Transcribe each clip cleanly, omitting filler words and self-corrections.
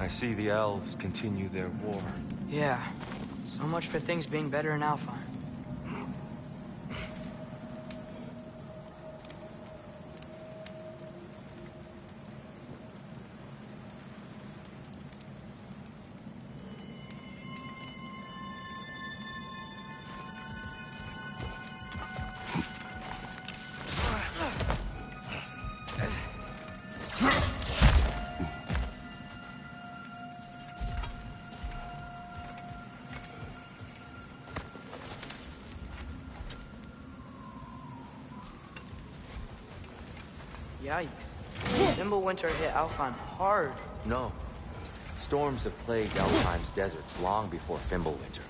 I see the elves continue their war. Yeah. So much for things being better in Alfheim. Yikes. Winter hit Alfheim hard. No. Storms have plagued Alfheim's deserts long before Fimbulwinter.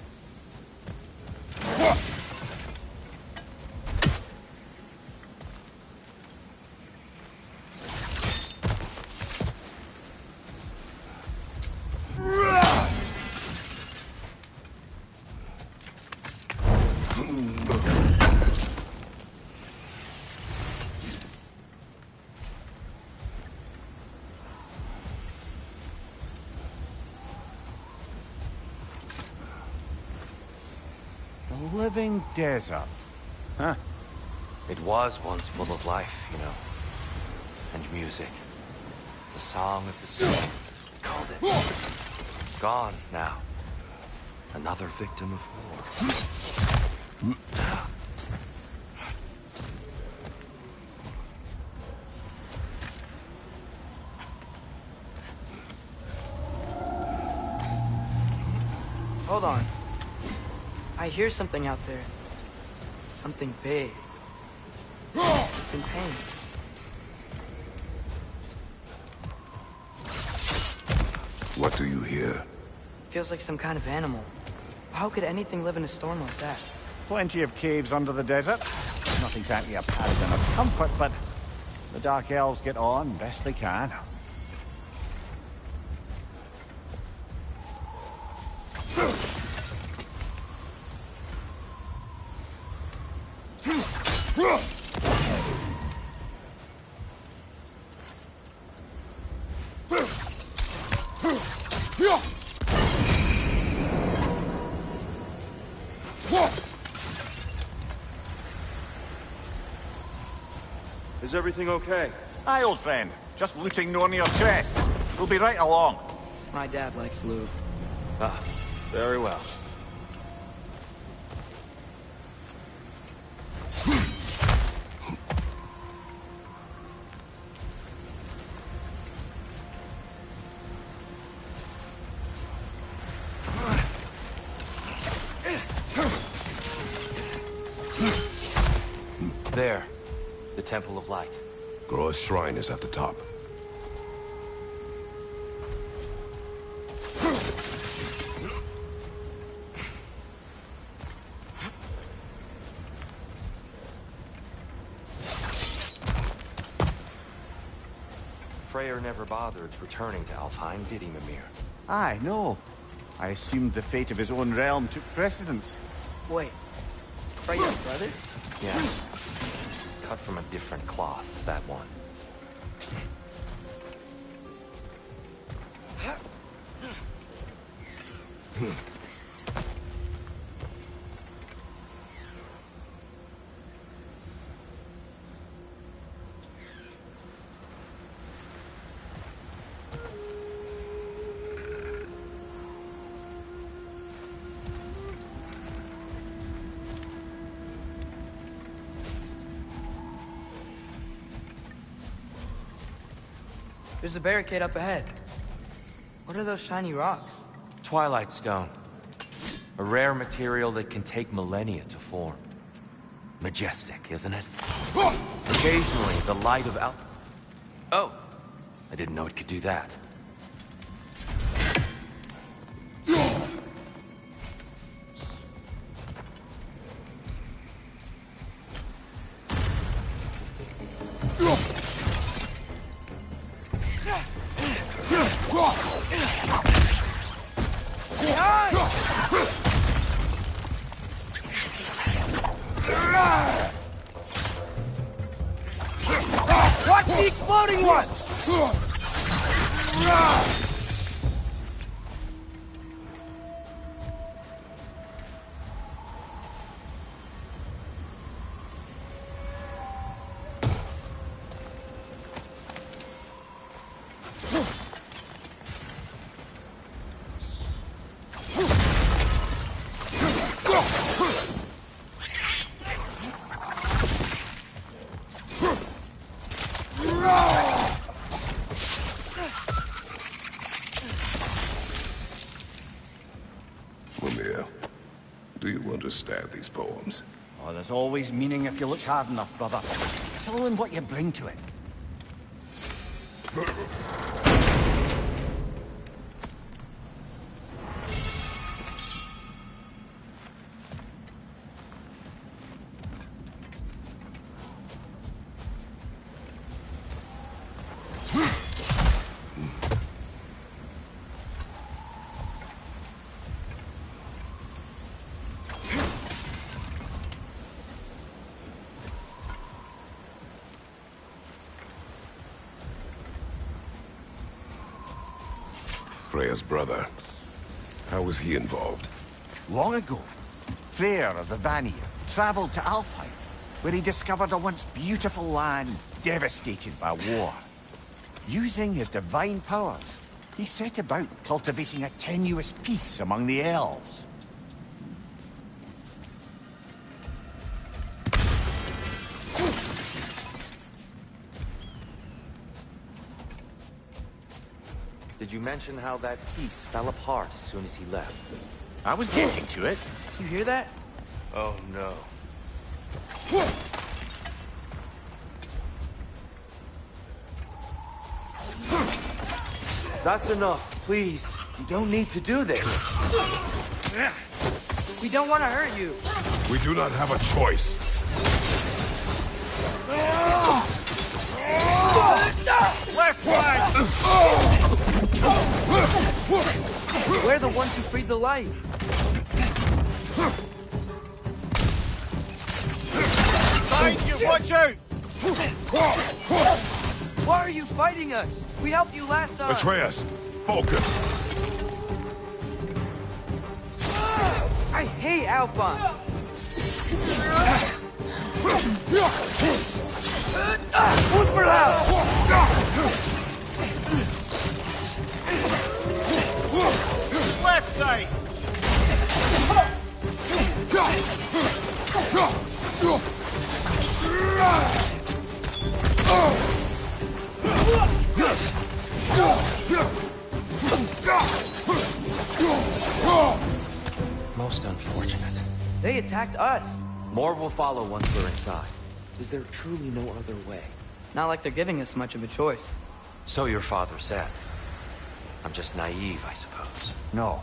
The living desert. Huh? It was once full of life, you know. And music. The song of the seasons, we called it. Gone now. Another victim of war. Hold on. I hear something out there. Something big. It's in pain. What do you hear? Feels like some kind of animal. How could anything live in a storm like that? Plenty of caves under the desert. Not exactly a paragon of comfort, but the Dark Elves get on best they can. Is everything okay? Aye, old friend. Just looting no near chests. We'll be right along. My dad likes loot. Ah, very well. There. The Temple of Light. Groa's shrine is at the top. Freyr never bothered returning to Alfheim, did he, Mimir? Aye, no. I assumed the fate of his own realm took precedence. Wait. Freya's brother? Yes. Cut from a different cloth, that one. There's a barricade up ahead. What are those shiny rocks? Twilight Stone. A rare material that can take millennia to form. Majestic, isn't it? Occasionally, the light of Oh! I didn't know it could do that. Watch the exploding one! understand these poems. Oh, there's always meaning if you look hard enough, brother. It's all in what you bring to it. Freya's brother. How was he involved? Long ago, Freyr of the Vanir traveled to Alfheim, where he discovered a once beautiful land devastated by war. Using his divine powers, he set about cultivating a tenuous peace among the elves. Did you mention how that piece fell apart as soon as he left? I was getting to it. You hear that? Oh no. That's enough, please. You don't need to do this. We don't want to hurt you. We do not have a choice. Left flank! We're the ones who freed the light. Behind you, watch out! Why are you fighting us? We helped you last time. Atreus, focus. I hate Alphon. Left side! Most unfortunate. They attacked us. More will follow once we're inside. Is there truly no other way? Not like they're giving us much of a choice. So your father said. I'm just naive, I suppose. No.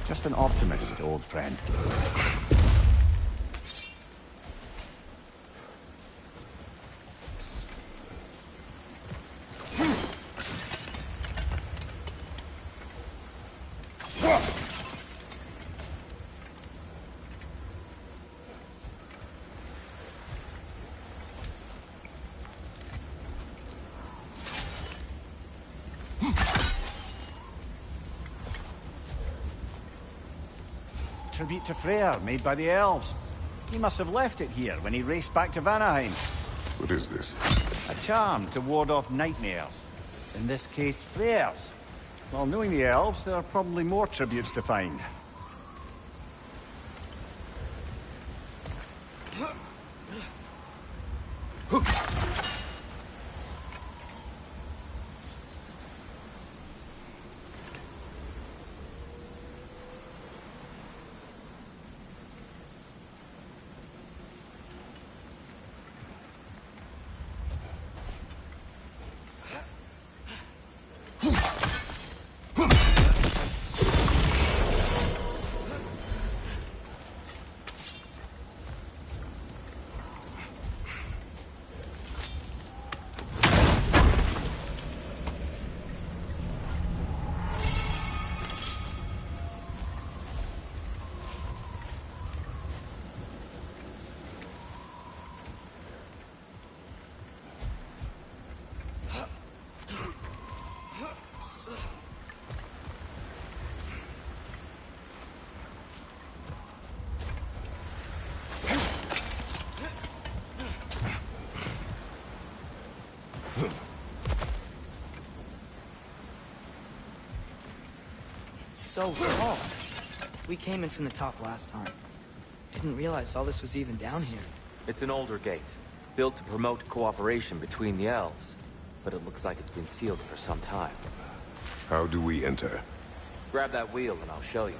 Just an optimist, old friend. Tribute to Freyr, made by the elves. He must have left it here when he raced back to Vanaheim. What is this? A charm to ward off nightmares. In this case, Freyr's. Well, knowing the elves, there are probably more tributes to find. So tall. We came in from the top last time. Didn't realize all this was even down here. It's an older gate, built to promote cooperation between the elves. But it looks like it's been sealed for some time. How do we enter? Grab that wheel and I'll show you.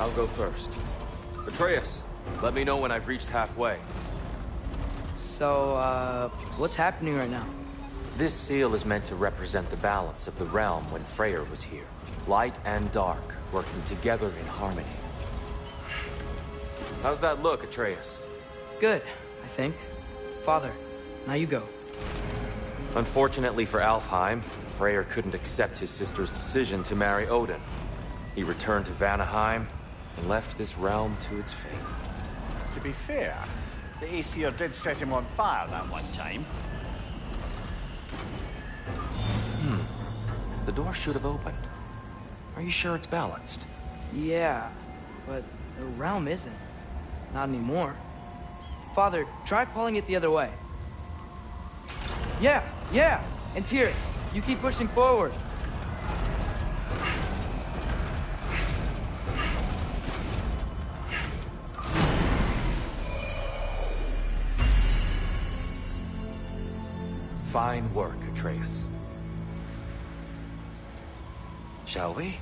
I'll go first. Atreus, let me know when I've reached halfway. So, what's happening right now? This seal is meant to represent the balance of the realm when Freyr was here. Light and dark, working together in harmony. How's that look, Atreus? Good, I think. Father, now you go. Unfortunately for Alfheim, Freyr couldn't accept his sister's decision to marry Odin. He returned to Vanaheim and left this realm to its fate. To be fair, the Aesir did set him on fire that one time. The door should have opened. Are you sure it's balanced? Yeah, but the realm isn't. Not anymore. Father, try pulling it the other way. Yeah! And Tyr, you keep pushing forward. Fine work, Atreus. Shall we?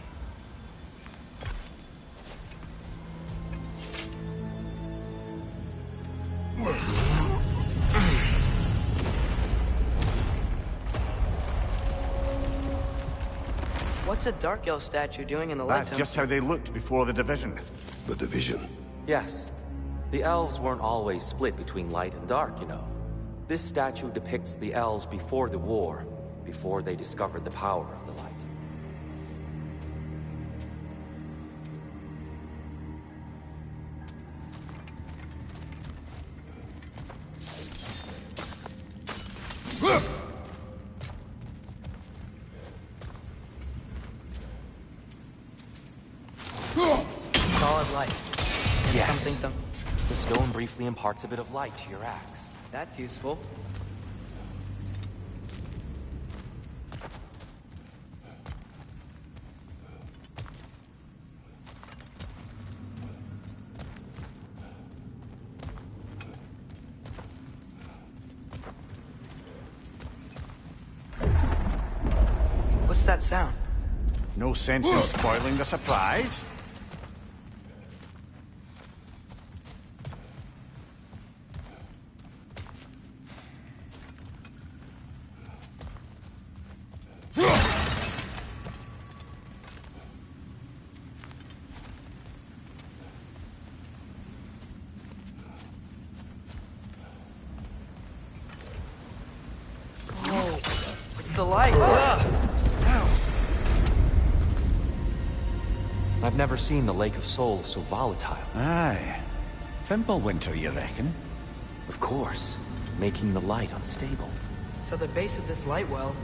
What's a Dark Elf statue doing in the light That's zone? just how they looked before the division. The division. Yes. The elves weren't always split between light and dark, you know. This statue depicts the elves before the war, before they discovered the power of the light. Solid light. Yes. Something. The stone briefly imparts a bit of light to your axe. That's useful. What's that sound? No sense in spoiling the surprise. It's the light. Ugh. I've never seen the Lake of Souls so volatile. Aye. Fimbulwinter, you reckon? Of course, making the light unstable. So the base of this light well,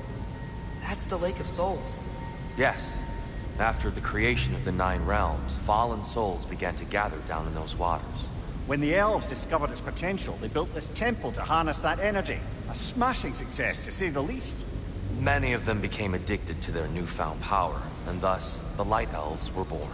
that's the Lake of Souls. Yes. After the creation of the Nine Realms, fallen souls began to gather down in those waters. When the elves discovered its potential, they built this temple to harness that energy. A smashing success, to say the least. Many of them became addicted to their newfound power, and thus, the Light Elves were born.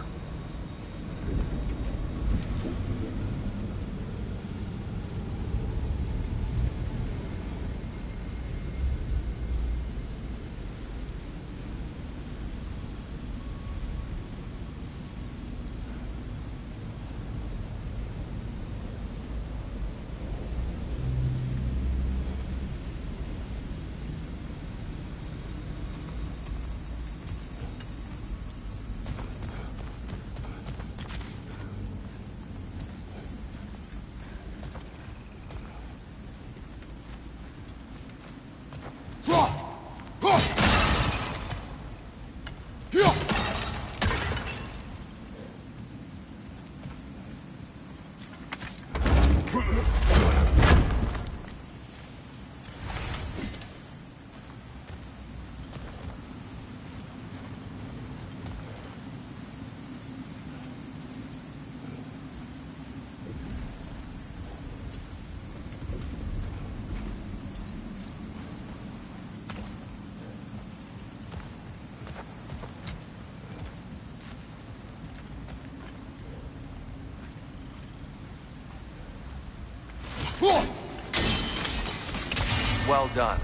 Well done.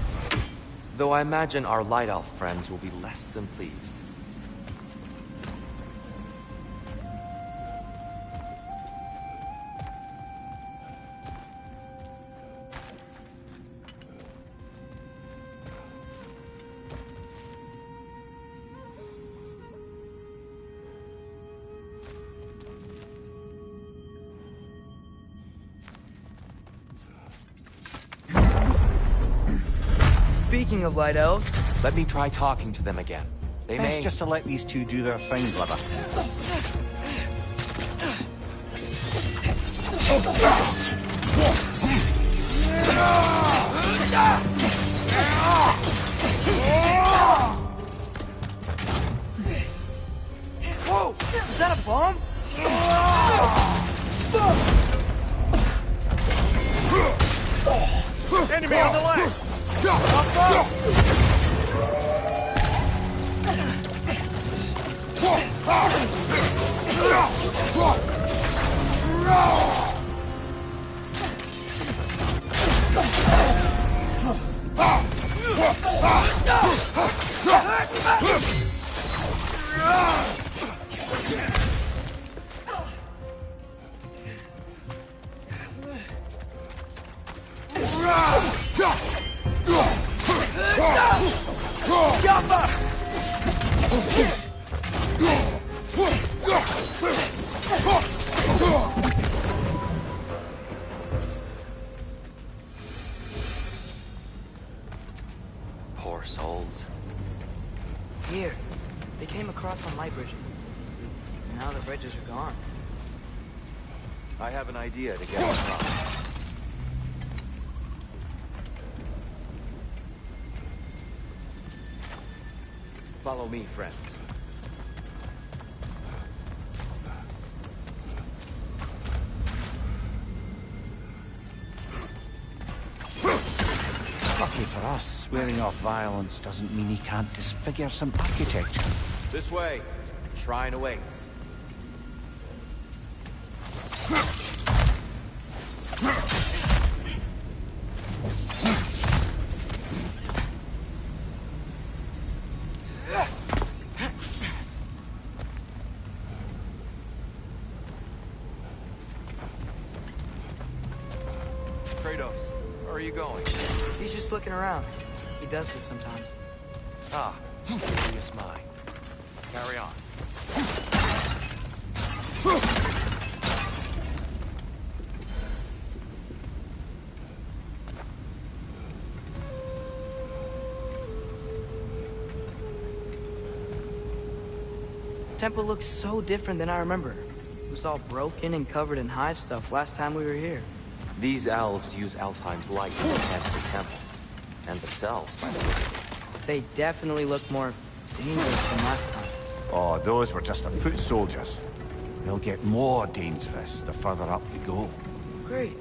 Though I imagine our Light Elf friends will be less than pleased. Speaking of light elves, Let me try talking to them again. They Best may... just to let these two do their thing, brother. whoa! Is that a bomb? Enemy on the left! Poor souls. Here. They came across on light bridges. Now the bridges are gone. I have an idea to get them across. Follow me, friends. Lucky for us, swearing off violence doesn't mean he can't disfigure some architecture. This way. Shrine awaits. Kratos, where are you going? He's just looking around. He does this sometimes. Ah, curious mind. Carry on. The temple looks so different than I remember. It was all broken and covered in hive stuff last time we were here. These elves use Alfheim's light to enhance the temple. And the cells, by the way. They definitely look more dangerous than last time. Oh, those were just the foot soldiers. They'll get more dangerous the further up we go. Great.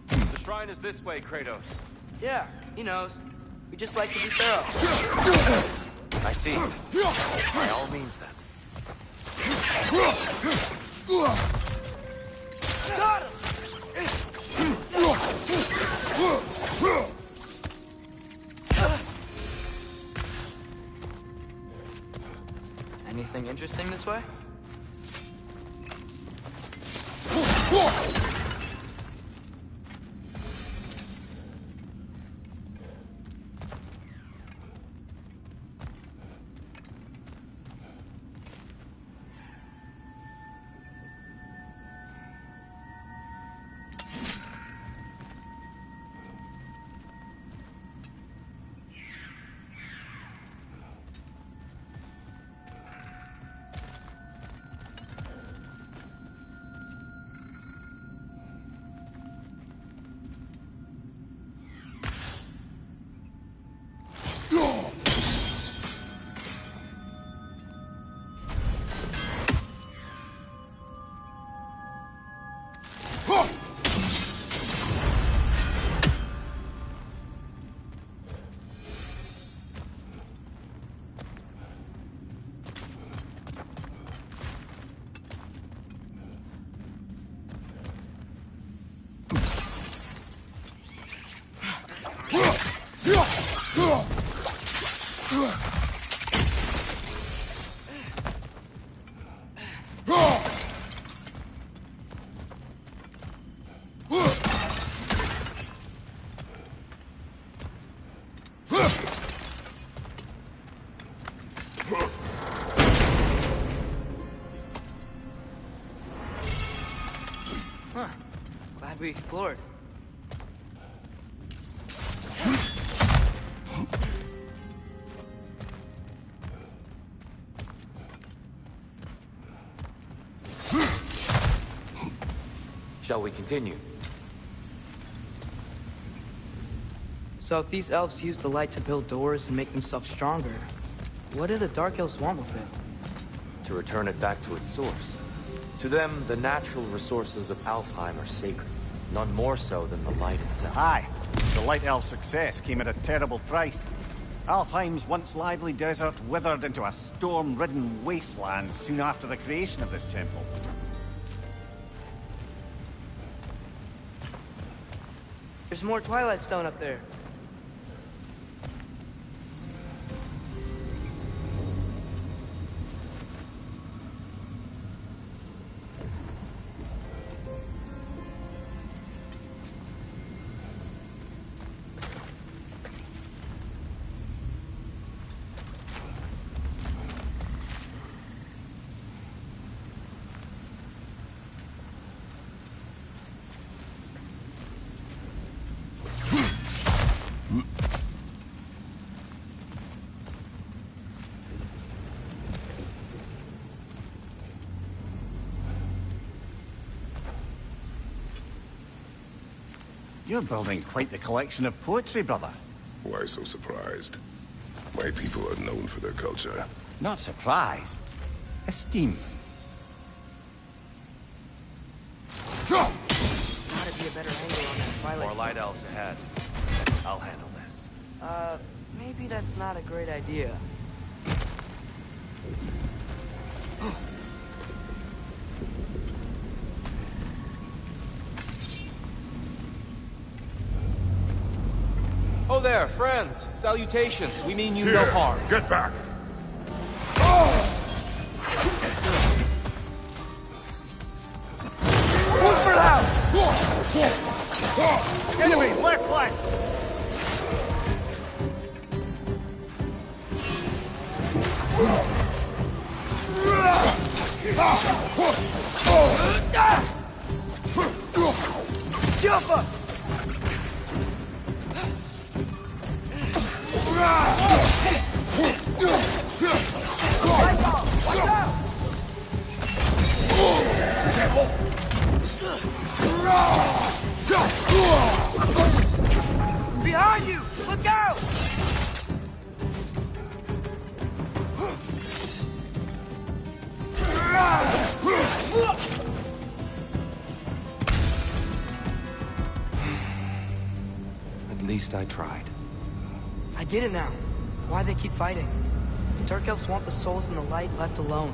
The shrine is this way, Kratos. Yeah, he knows. We just like to be thorough. I see. By all means, then. Got him! Anything interesting this way? Glad we explored. Shall we continue? So if these elves use the light to build doors and make themselves stronger, what do the Dark Elves want with it? To return it back to its source. To them, the natural resources of Alfheim are sacred, none more so than the light itself. Aye. The Light Elf's success came at a terrible price. Alfheim's once lively desert withered into a storm-ridden wasteland soon after the creation of this temple. There's more Twilight Stone up there. You're building quite the collection of poetry, brother. Why so surprised? My people are known for their culture. Not surprise. Esteem. Gotta be a better angle on that Twilight More Stone. light elves ahead. I'll handle this. Maybe that's not a great idea. Oh there, friends. Salutations. We mean you no harm. Get back! Enemy, left flank! Jumper! Behind you! Look out! At least I tried. I get it now. Why they keep fighting. The Dark Elves want the souls in the light left alone.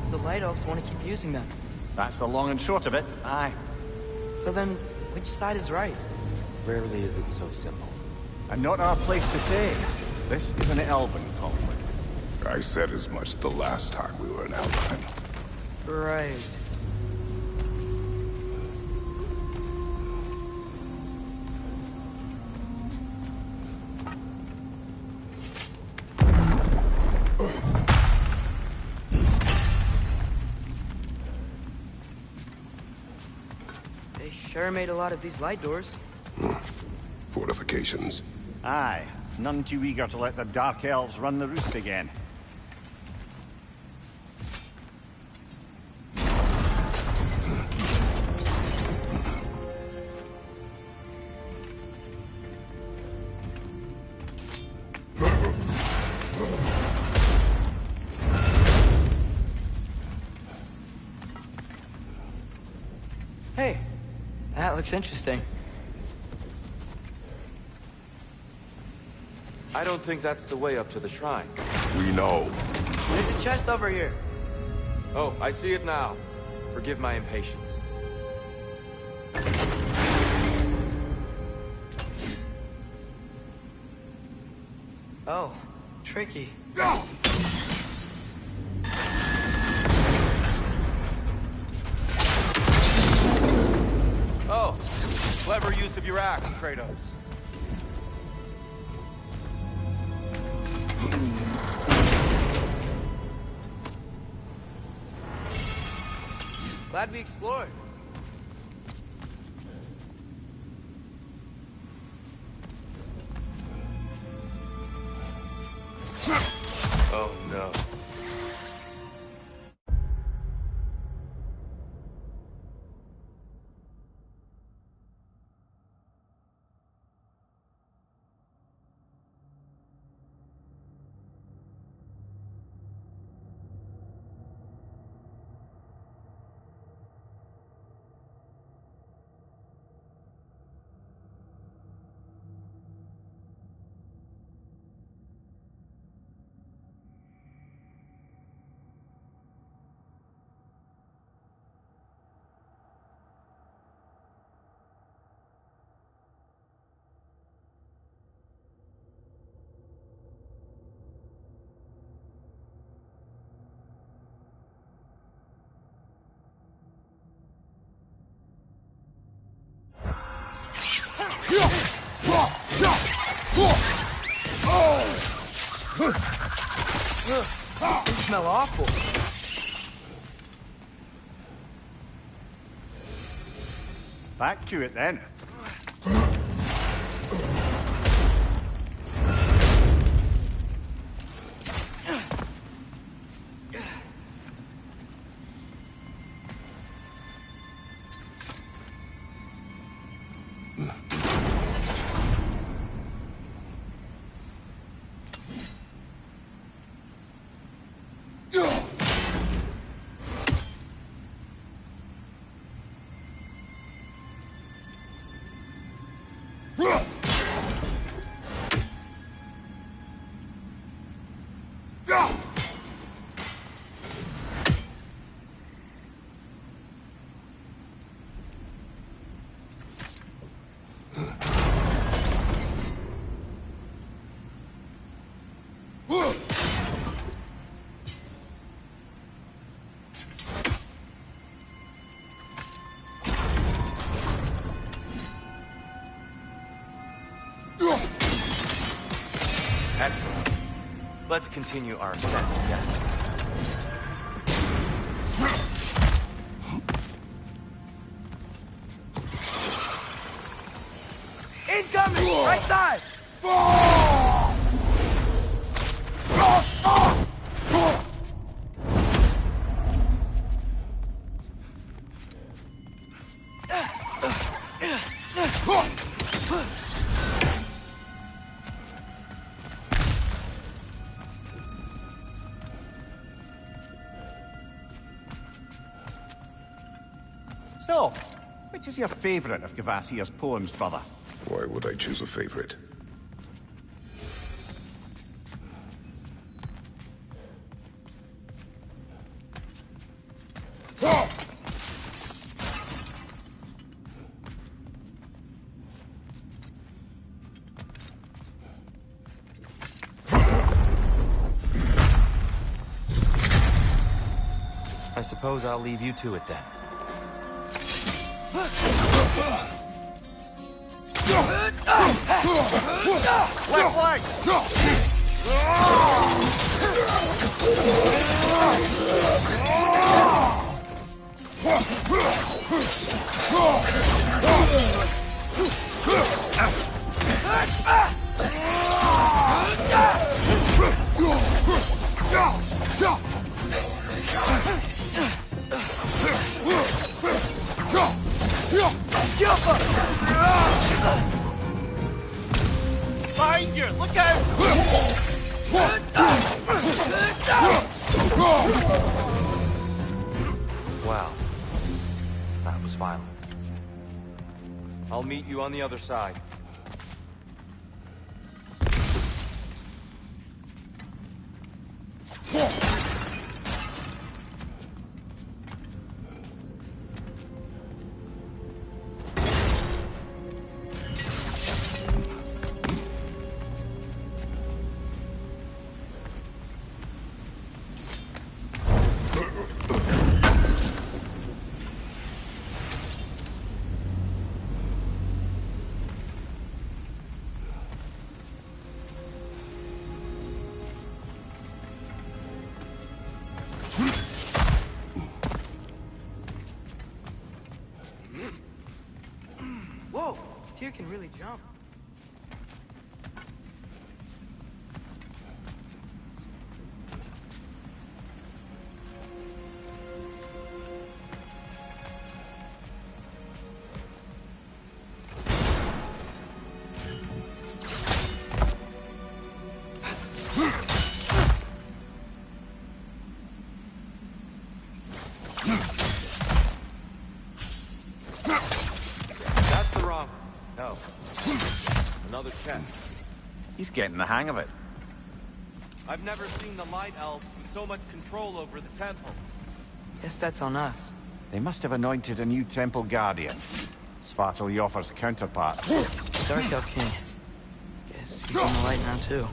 The Light Elves want to keep using them. That's the long and short of it, aye. So then, which side is right? Rarely is it so simple. And not our place to say. This is an elven conflict. I said as much the last time we were in Alfheim. Right. They sure made a lot of these light doors. Fortifications. Aye. None too eager to let the Dark Elves run the roost again. Hey, that looks interesting. I don't think that's the way up to the shrine. We know. There's a chest over here. Oh, I see it now. Forgive my impatience. Oh, tricky. Oh, clever use of your axe, Kratos. Glad we explored. Oh no. They smell awful. Back to it then. Excellent. Let's continue our ascent, yes? Incoming! Right side! So, which is your favourite of Gavassia's poems, brother? Why would I choose a favorite? I suppose I'll leave you to it then. Left leg! Behind you! Look out! Wow. That was violent. I'll meet you on the other side. Whoa! Tyr can really jump. He's getting the hang of it. I've never seen the Light Elves with so much control over the temple. Guess that's on us. They must have anointed a new temple guardian. Svartalfjord's counterpart. Dark Elf King. Guess he's on the light now, too.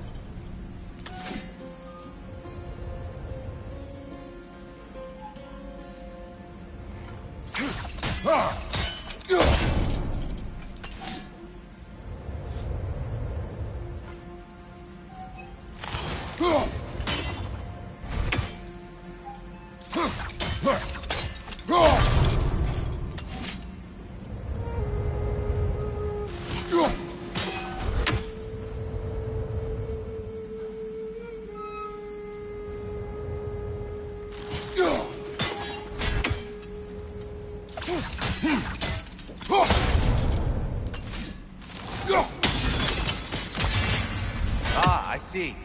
Ah, I see.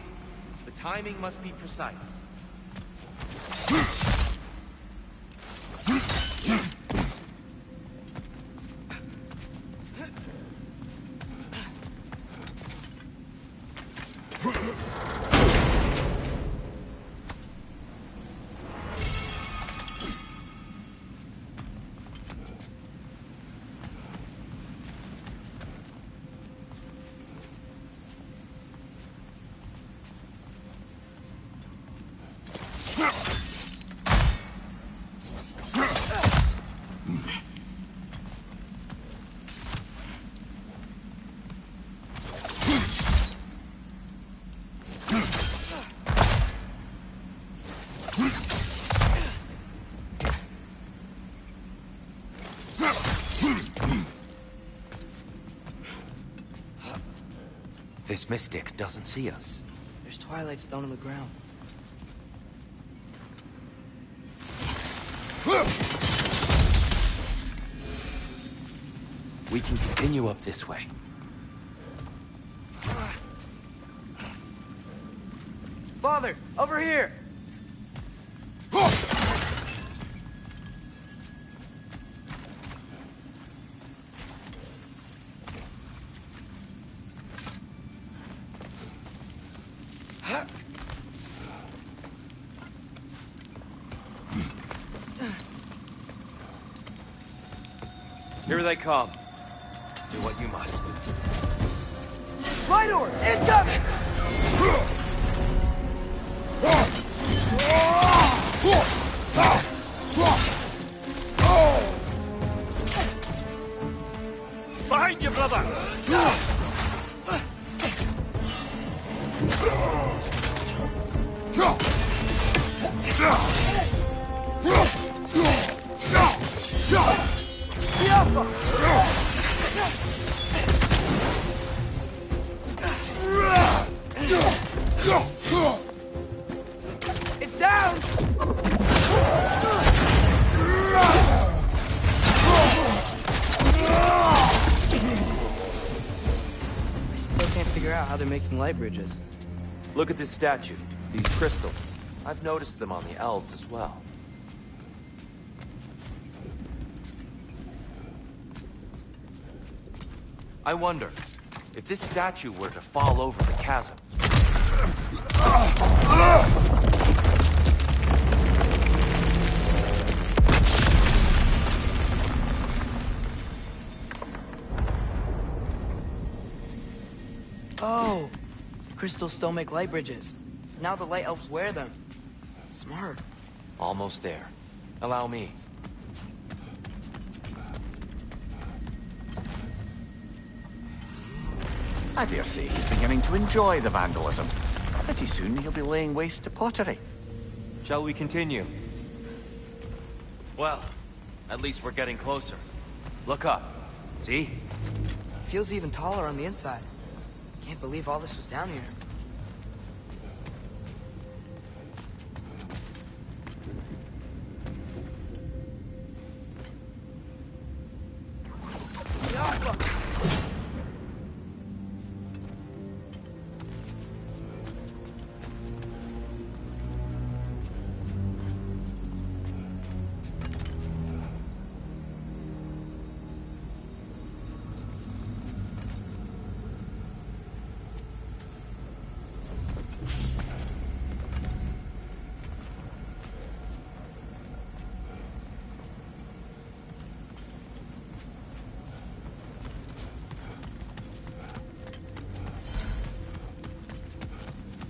The timing must be precise. This mystic doesn't see us. There's Twilight Stone on the ground. We can continue up this way. Father, over here! Here they come. Do what you must. Light orb! Incoming! Behind you, brother! It's down! I still can't figure out how they're making light bridges. Look at this statue. These crystals. I've noticed them on the elves as well. I wonder, if this statue were to fall over the chasm... Oh! The crystals still make light bridges. Now the light elves wear them. Smart. Almost there. Allow me. I dare say he's beginning to enjoy the vandalism. Pretty soon he'll be laying waste to pottery. Shall we continue? Well, at least we're getting closer. Look up. See? Feels even taller on the inside. Can't believe all this was down here.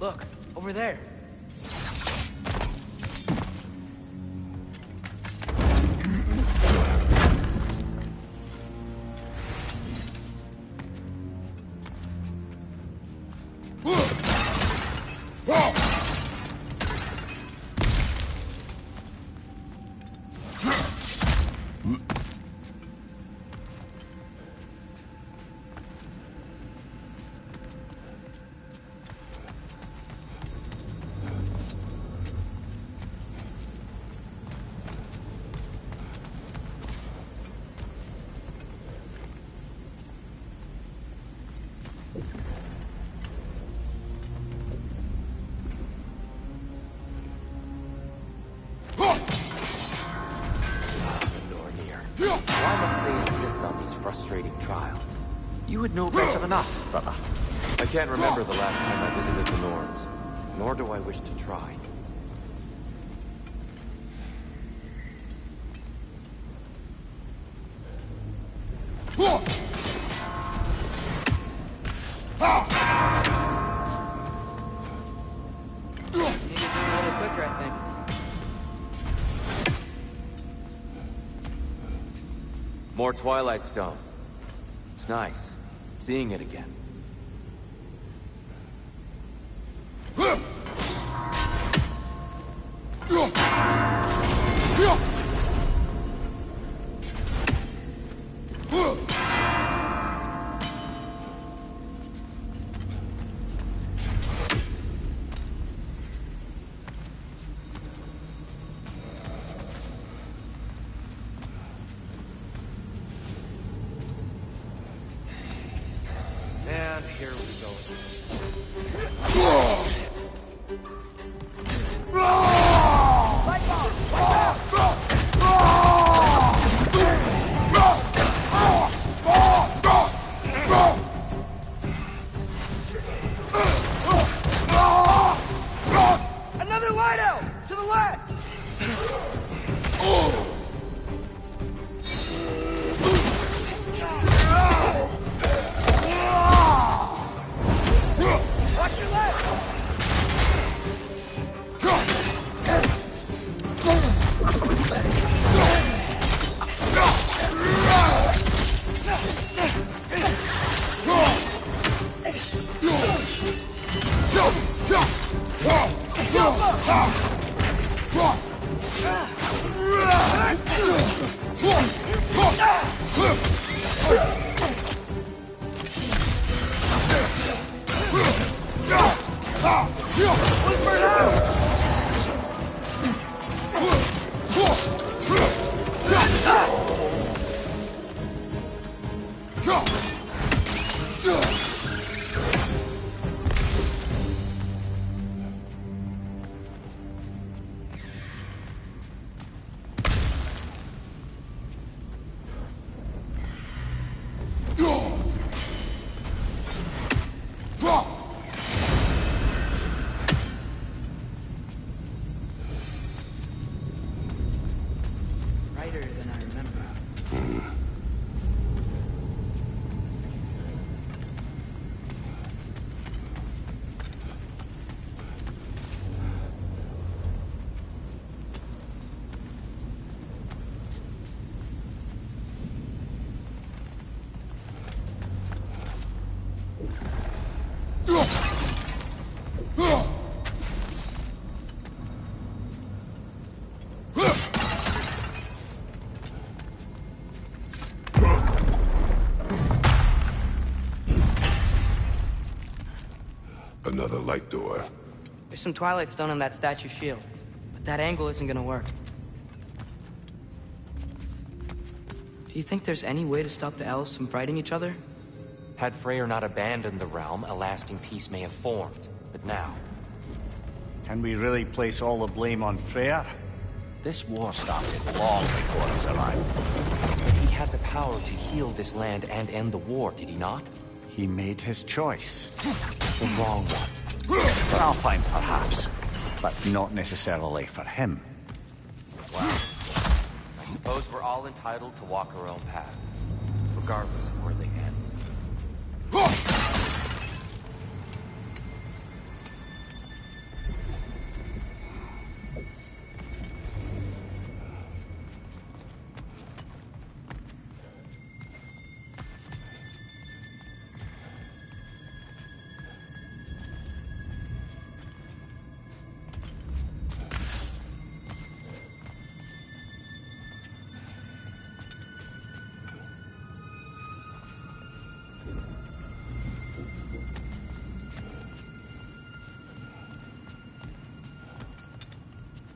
Look, over there. Frustrating trials. You would know better than us, brother. I can't remember the last time I visited the Norns, nor do I wish to try. Need to do it a little quicker, I think. More Twilight Stone. It's nice, seeing it again. And here we go. Another light elf! To the left! Watch your left! Brighter than I remember. Another light door. There's some Twilight Stone on that statue shield, but that angle isn't gonna work. Do you think there's any way to stop the elves from fighting each other? Had Freyr not abandoned the realm, a lasting peace may have formed. But now, Can we really place all the blame on Freyr? This war started long before his arrival. but he had the power to heal this land and end the war, did he not? He made his choice. The wrong one. For Alfheim, perhaps, but not necessarily for him. I suppose we're all entitled to walk our own paths, regardless of where they end.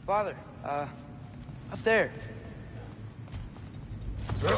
Father, up there. Go.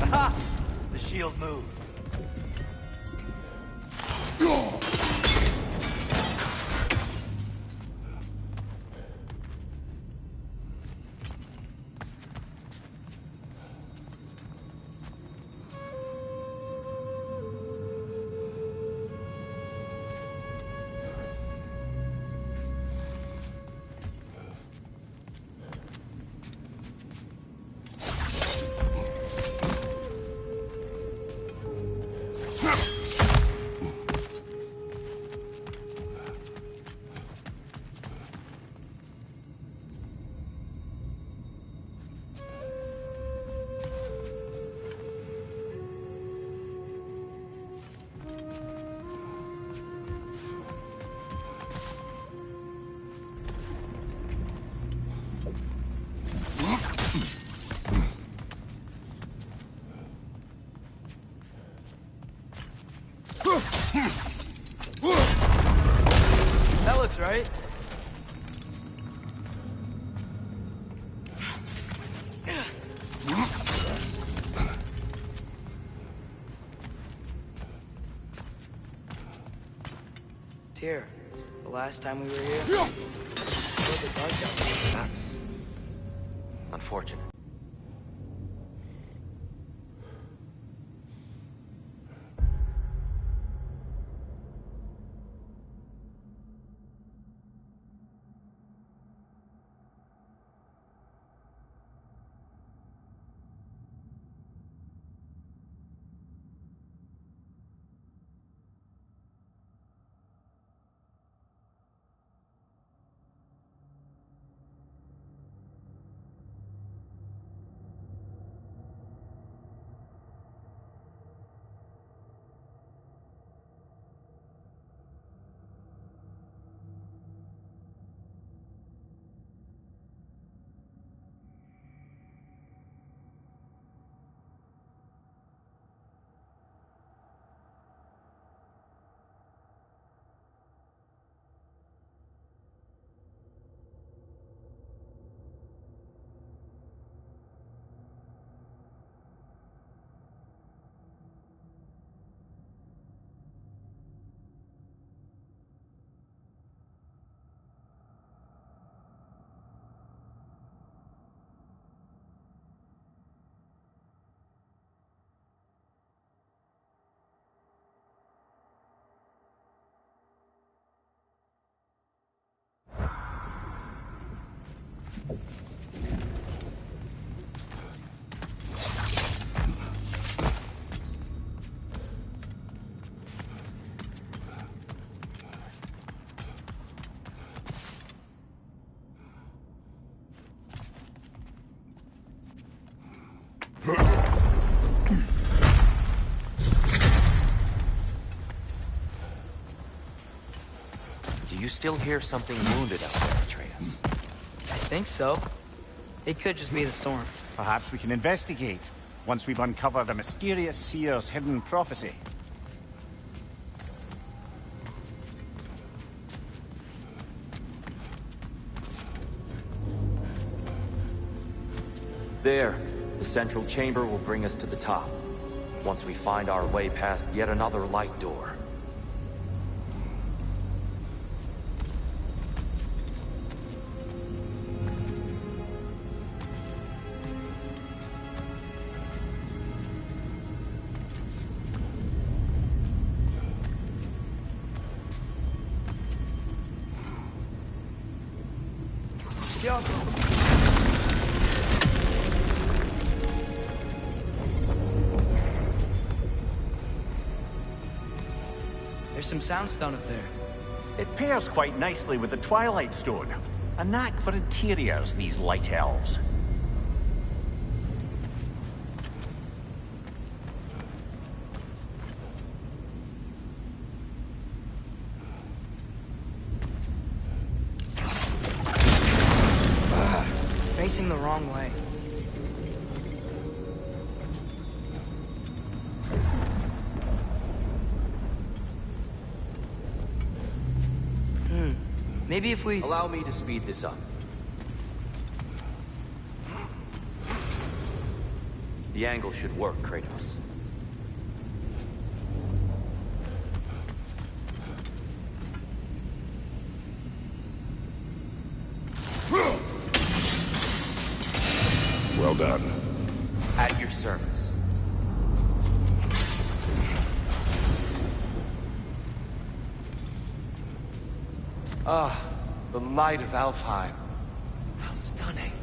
Aha! The shield moved. That looks right. Tyr, the last time we were here, the dark elves. That's unfortunate. Do you still hear something wounded out there, Atreus? I think so. It could just be the storm. Perhaps we can investigate, once we've uncovered a mysterious seer's hidden prophecy. There. The central chamber will bring us to the top, once we find our way past yet another light door. Yo. There's some soundstone up there. It pairs quite nicely with the Twilight Stone. A knack for interiors, these light elves. It's facing the wrong way. Maybe if we... Allow me to speed this up. The angle should work, Kratos. Well done. At your service. Ah, the light of Alfheim. How stunning.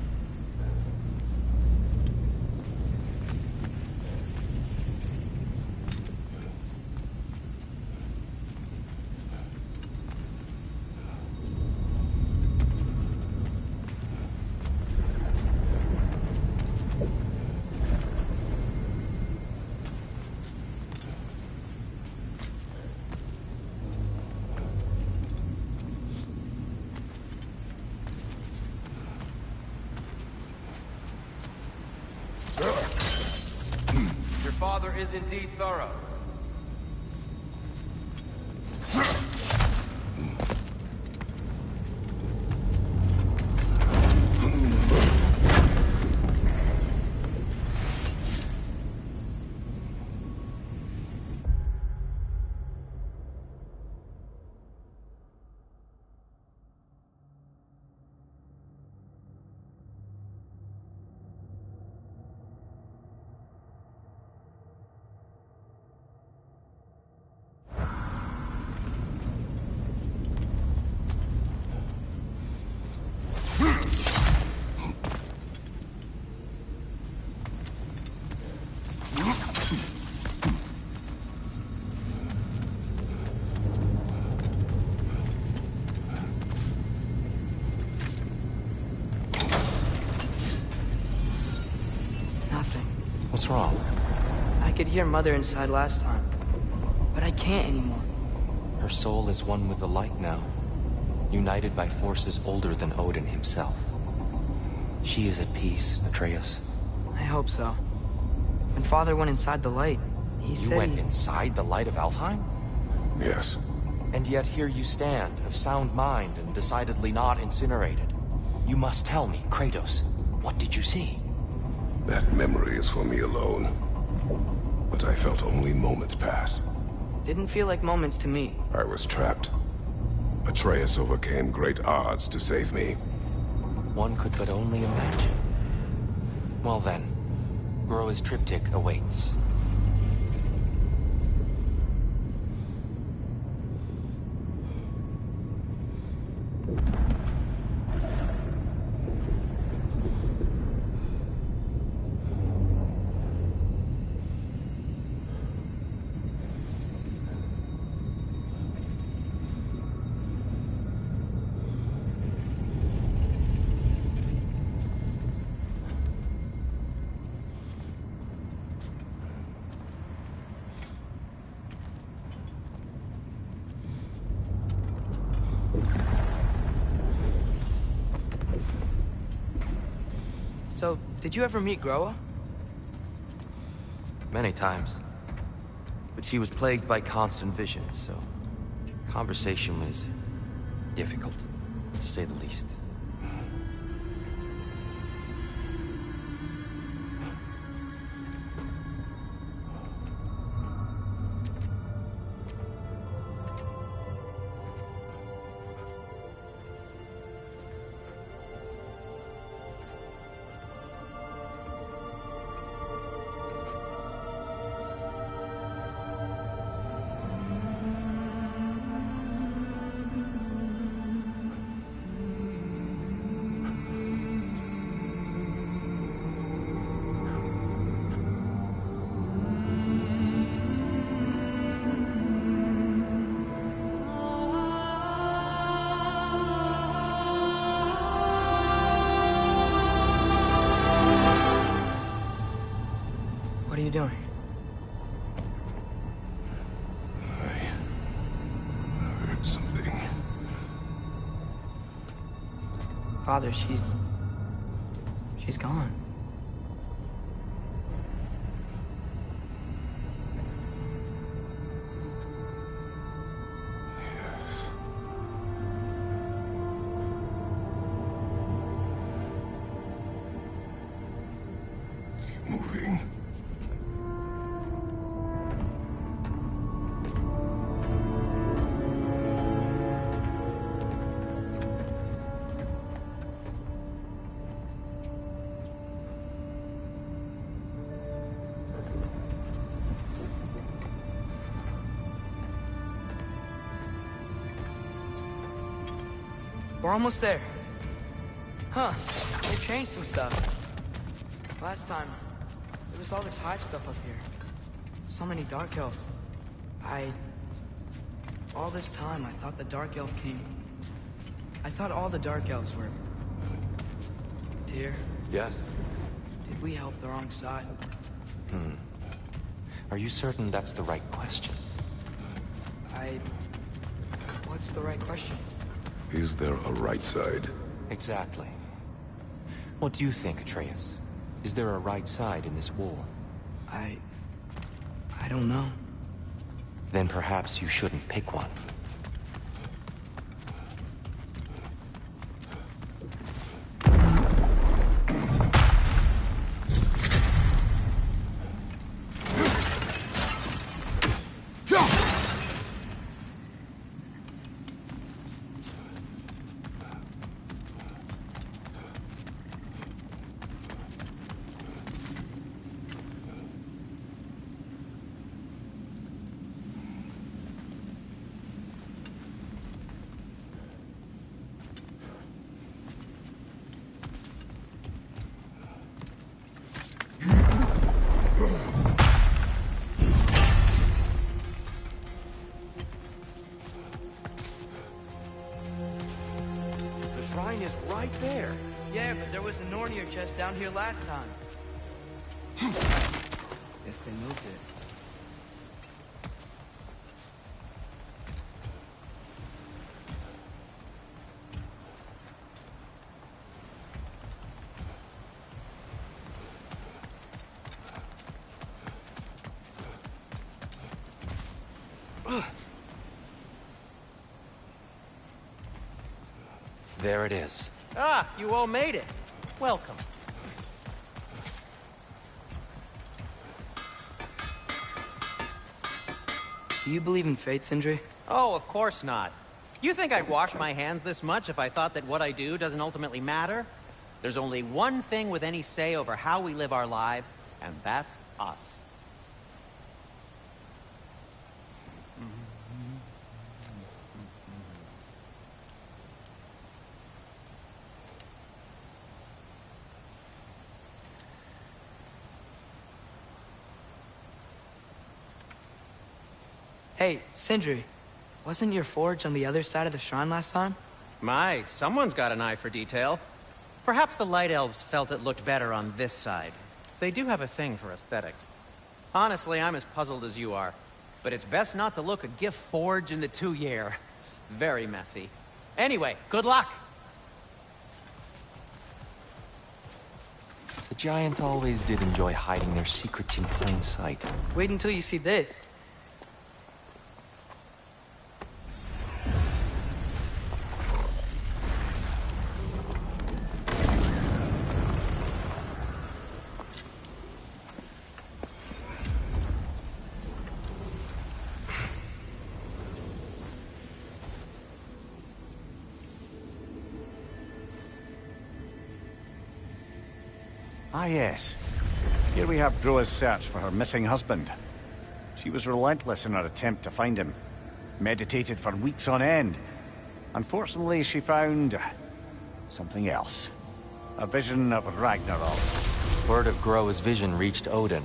Your father is indeed thorough. What's wrong? I could hear Mother inside last time, but I can't anymore. Her soul is one with the light now, united by forces older than Odin himself. She is at peace, Atreus. I hope so. When Father went inside the light, he You said went inside the light of Alfheim? Yes. And yet here you stand, of sound mind and decidedly not incinerated. You must tell me, Kratos, what did you see? That memory is for me alone. But I felt only moments pass. Didn't feel like moments to me. I was trapped. Atreus overcame great odds to save me. One could but only imagine. Well then, Groa's triptych awaits. So, did you ever meet Groa? Many times. But she was plagued by constant visions, so conversation was difficult, to say the least. you doing? I heard something. Father, she's gone. Yes. Keep moving. We're almost there. Huh. They changed some stuff. Last time, there was all this hive stuff up here. So many Dark Elves. All this time, I thought the Dark Elf King... I thought all the Dark Elves were... Tyr, Yes? did we help the wrong side? Are you certain that's the right question? What's the right question? Is there a right side? Exactly. What do you think, Atreus? Is there a right side in this war? I don't know. Then perhaps you shouldn't pick one. The shrine is right there. Yeah, but there was a Nornir chest down here last time. Guess they moved it. There it is. Ah, you all made it. Welcome. Do you believe in fate, Sindri? Oh, of course not. You think I'd wash my hands this much if I thought that what I do doesn't ultimately matter? There's only one thing with any say over how we live our lives, and that's us. Hey, Sindri, wasn't your forge on the other side of the shrine last time? My, someone's got an eye for detail. Perhaps the Light Elves felt it looked better on this side. They do have a thing for aesthetics. Honestly, I'm as puzzled as you are. But it's best not to look a gift forge in the 2-year. Very messy. Anyway, good luck! The giants always did enjoy hiding their secrets in plain sight. Wait until you see this. Ah, yes. Here we have Groa's search for her missing husband. She was relentless in her attempt to find him. Meditated for weeks on end. Unfortunately, she found... something else. A vision of Ragnarok. Word of Groa's vision reached Odin.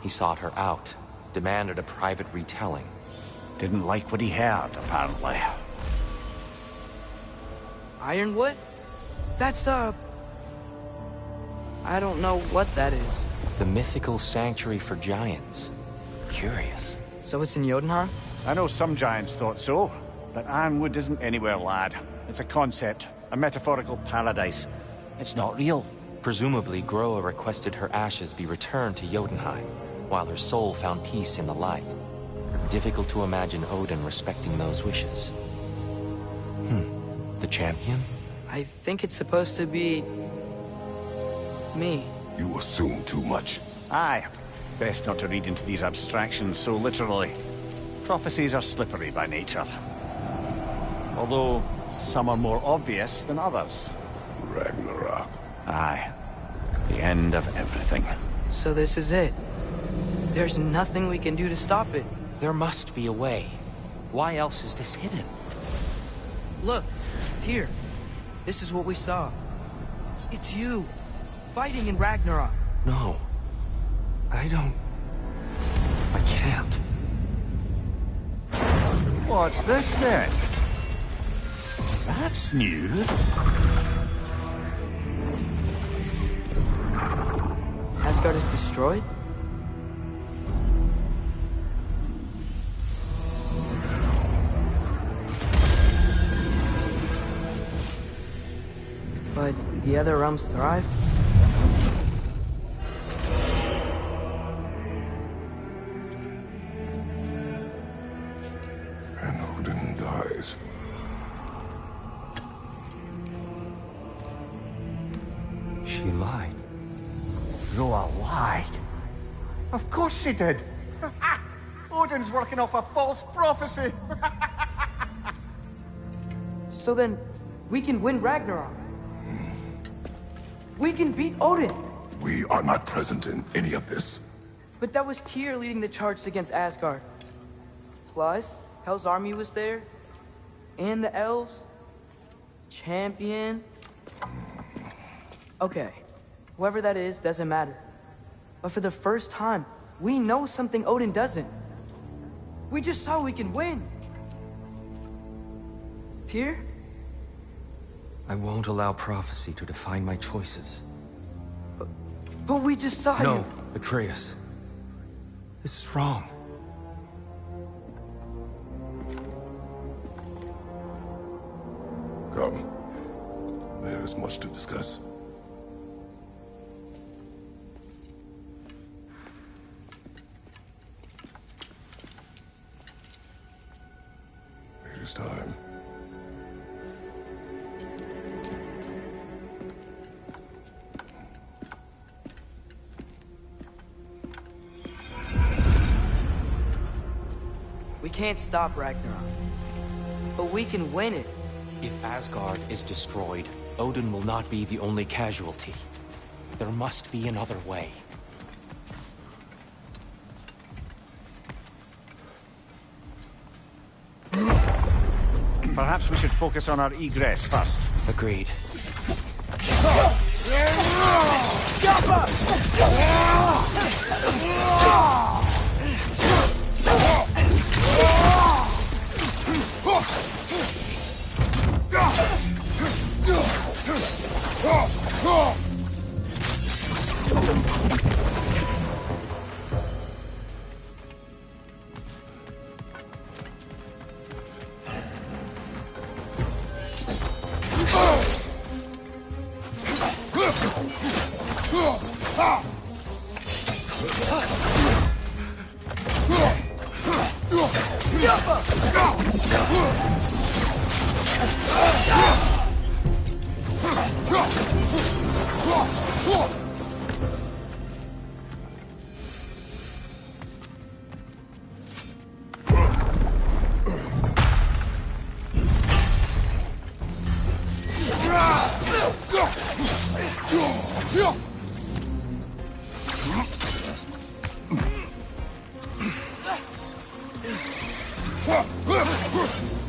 He sought her out, demanded a private retelling. Didn't like what he heard, apparently. Ironwood? That's the... I don't know what that is. The mythical sanctuary for giants. Curious. So it's in Jotunheim? I know some giants thought so, but Ironwood isn't anywhere, lad. It's a concept, a metaphorical paradise. It's not real. Presumably, Groa requested her ashes be returned to Jotunheim, while her soul found peace in the light. Difficult to imagine Odin respecting those wishes. The champion? I think it's supposed to be... me. You assume too much. Aye. Best not to read into these abstractions so literally. Prophecies are slippery by nature. Although, some are more obvious than others. Ragnarok. Aye. The end of everything. So this is it. There's nothing we can do to stop it. There must be a way. Why else is this hidden? Look, Tyr. This is what we saw. It's you, fighting in Ragnarok. No. I can't. What's this then? That's new. Asgard is destroyed? But the other realms thrive? And Odin dies. She lied. Groa lied. Of course she did. Odin's working off a false prophecy. So then, we can win Ragnarok. We can beat Odin. We are not present in any of this. But that was Tyr leading the charge against Asgard. Plus, Hell's army was there. And the elves. Champion. Okay. Whoever that is doesn't matter. But for the first time, we know something Odin doesn't. We just saw we can win. Tyr? I won't allow prophecy to define my choices. But we just saw you. No, Atreus. This is wrong. Come. There is much to discuss. It is time. We can't stop Ragnarok. But we can win it. If Asgard is destroyed, Odin will not be the only casualty. There must be another way. Perhaps we should focus on our egress first. Agreed.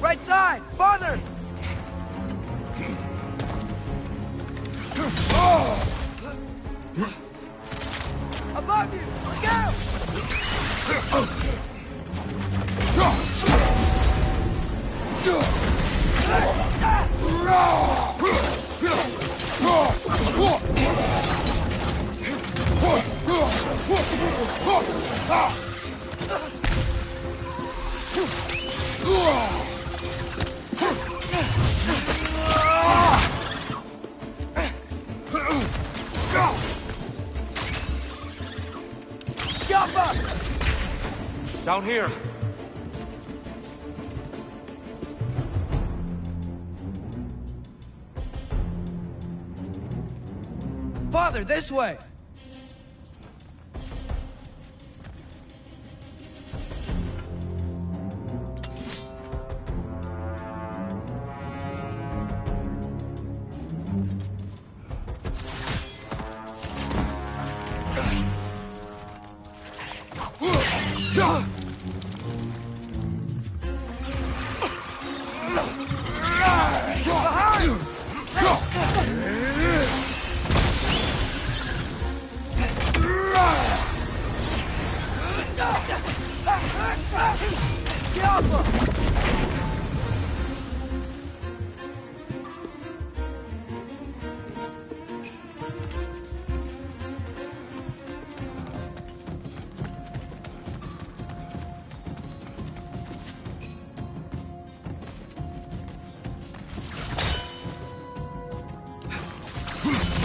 Right side! Farther! Above you! Look out! Down here. Father, this way!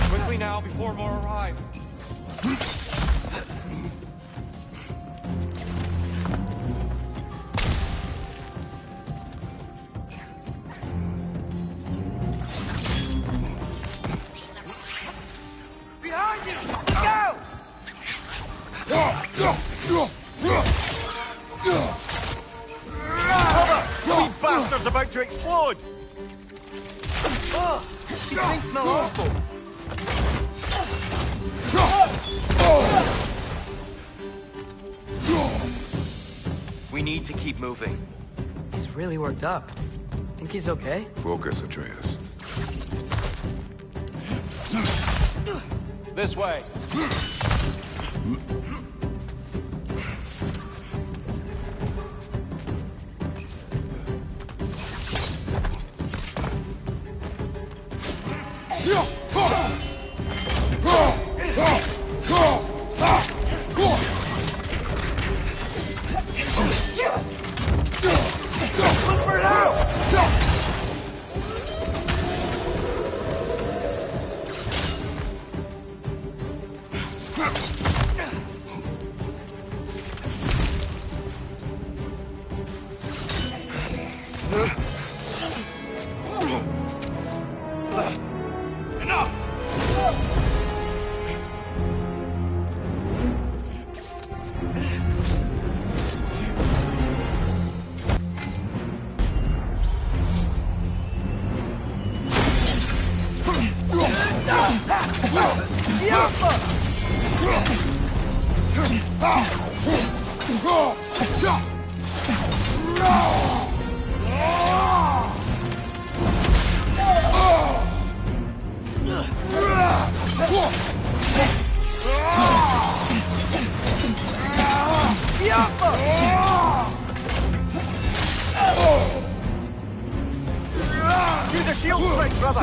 Quickly now, before more arrive. Behind you! Go! The bastard's about to explode! These things smell awful. We need to keep moving. He's really worked up. Think he's okay? Focus, Atreus. This way. Use a shield strike, brother!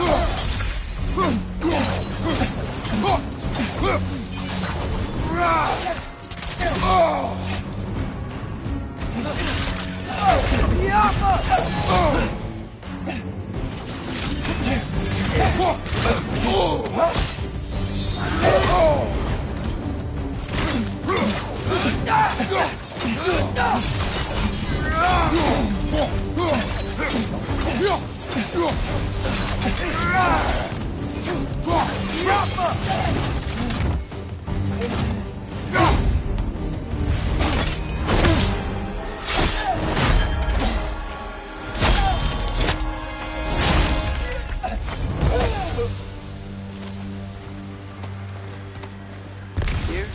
Here?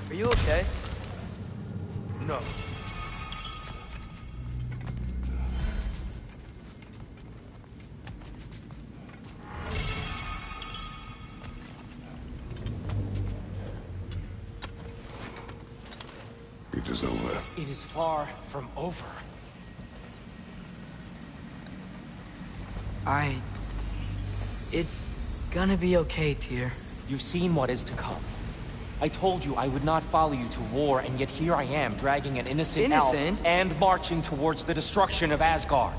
Are you okay? No. It is over. It is far from over. It's gonna be okay, Tyr. You've seen what is to come. I told you I would not follow you to war, and yet here I am, dragging an innocent elf and marching towards the destruction of Asgard.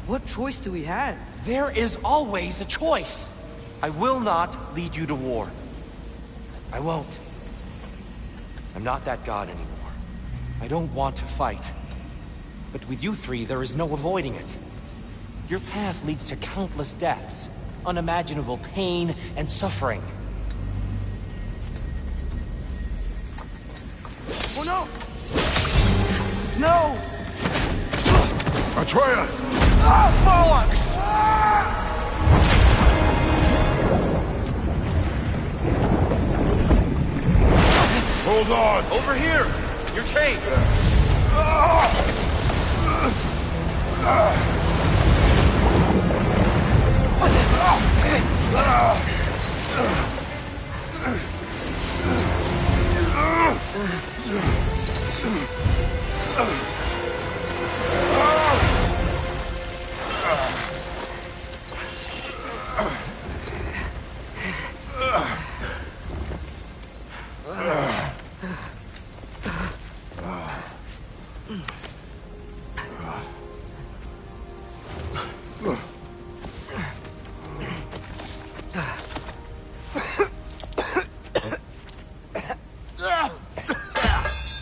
What choice do we have? There is always a choice. I will not lead you to war. I won't. I'm not that god anymore. I don't want to fight. But with you three, there is no avoiding it. Your path leads to countless deaths, unimaginable pain and suffering. Oh no! No! Atreus! Bollocks! Hold on! Over here! You're chained!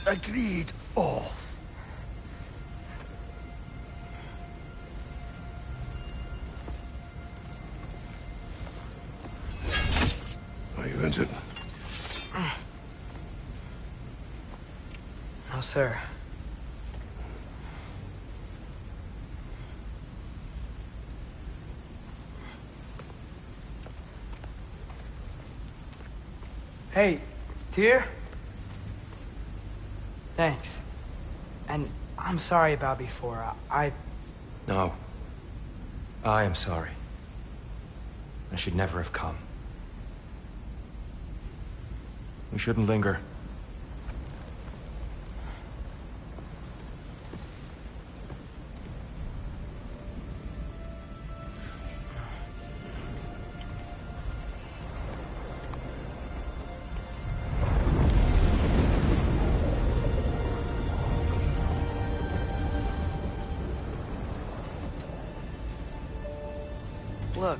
Agreed. Oh. Are you injured? No, sir. Hey, Tyr? Thanks. And I'm sorry about before. No. I am sorry. I should never have come. We shouldn't linger. Look,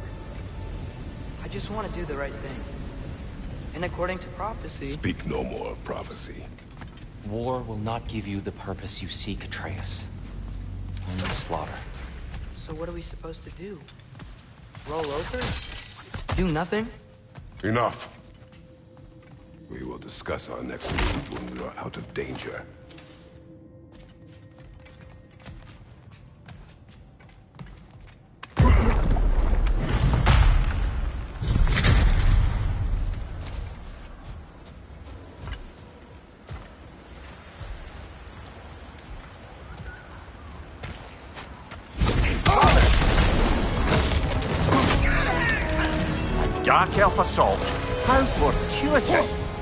I just want to do the right thing. And according to prophecy... Speak no more of prophecy. War will not give you the purpose you seek, Atreus. Only slaughter. So what are we supposed to do? Roll over? Do nothing? Enough. We will discuss our next move when we are out of danger. Dark Elf assault. How fortuitous.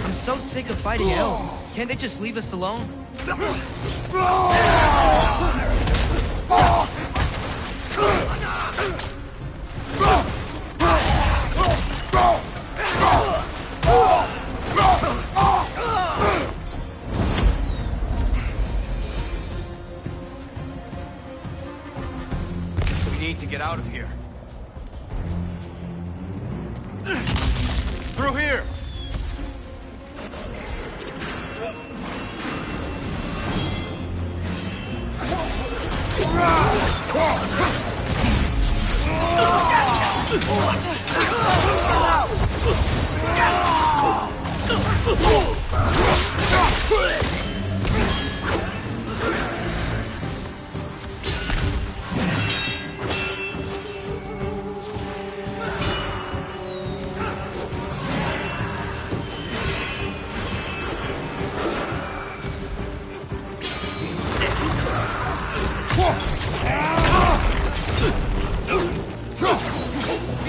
I'm so sick of fighting elves. Can't they just leave us alone? We need to get out of here. Through here!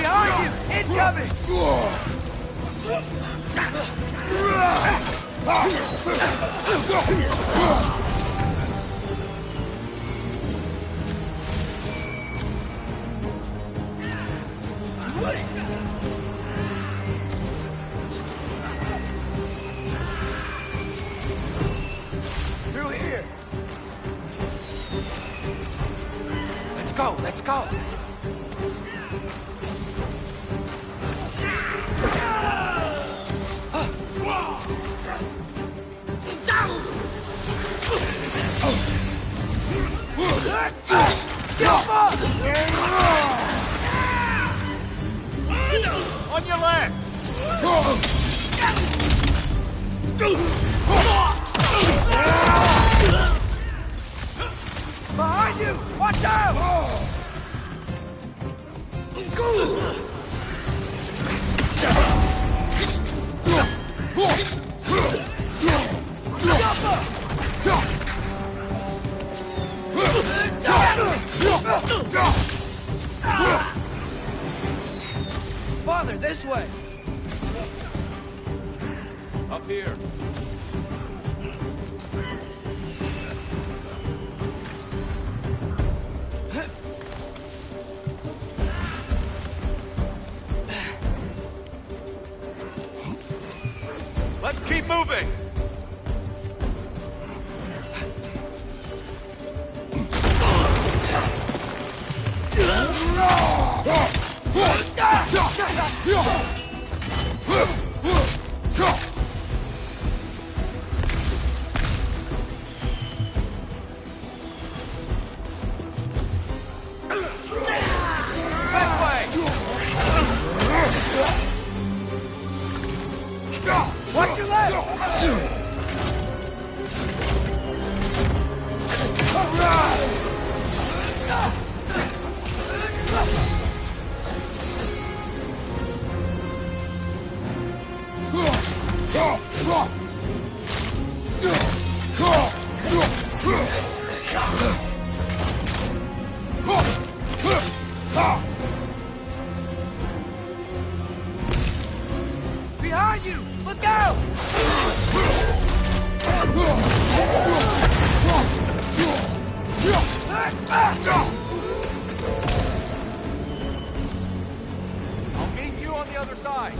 Behind you! Incoming! Behind you! Watch out! Father, this way! Up here. Let's keep moving! Watch your left! Behind you! Look out! I'll meet you on the other side.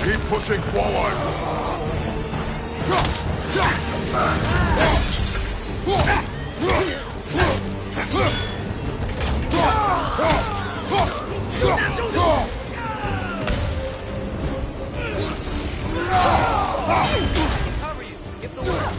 Keep pushing forward! Cover you! Give the word!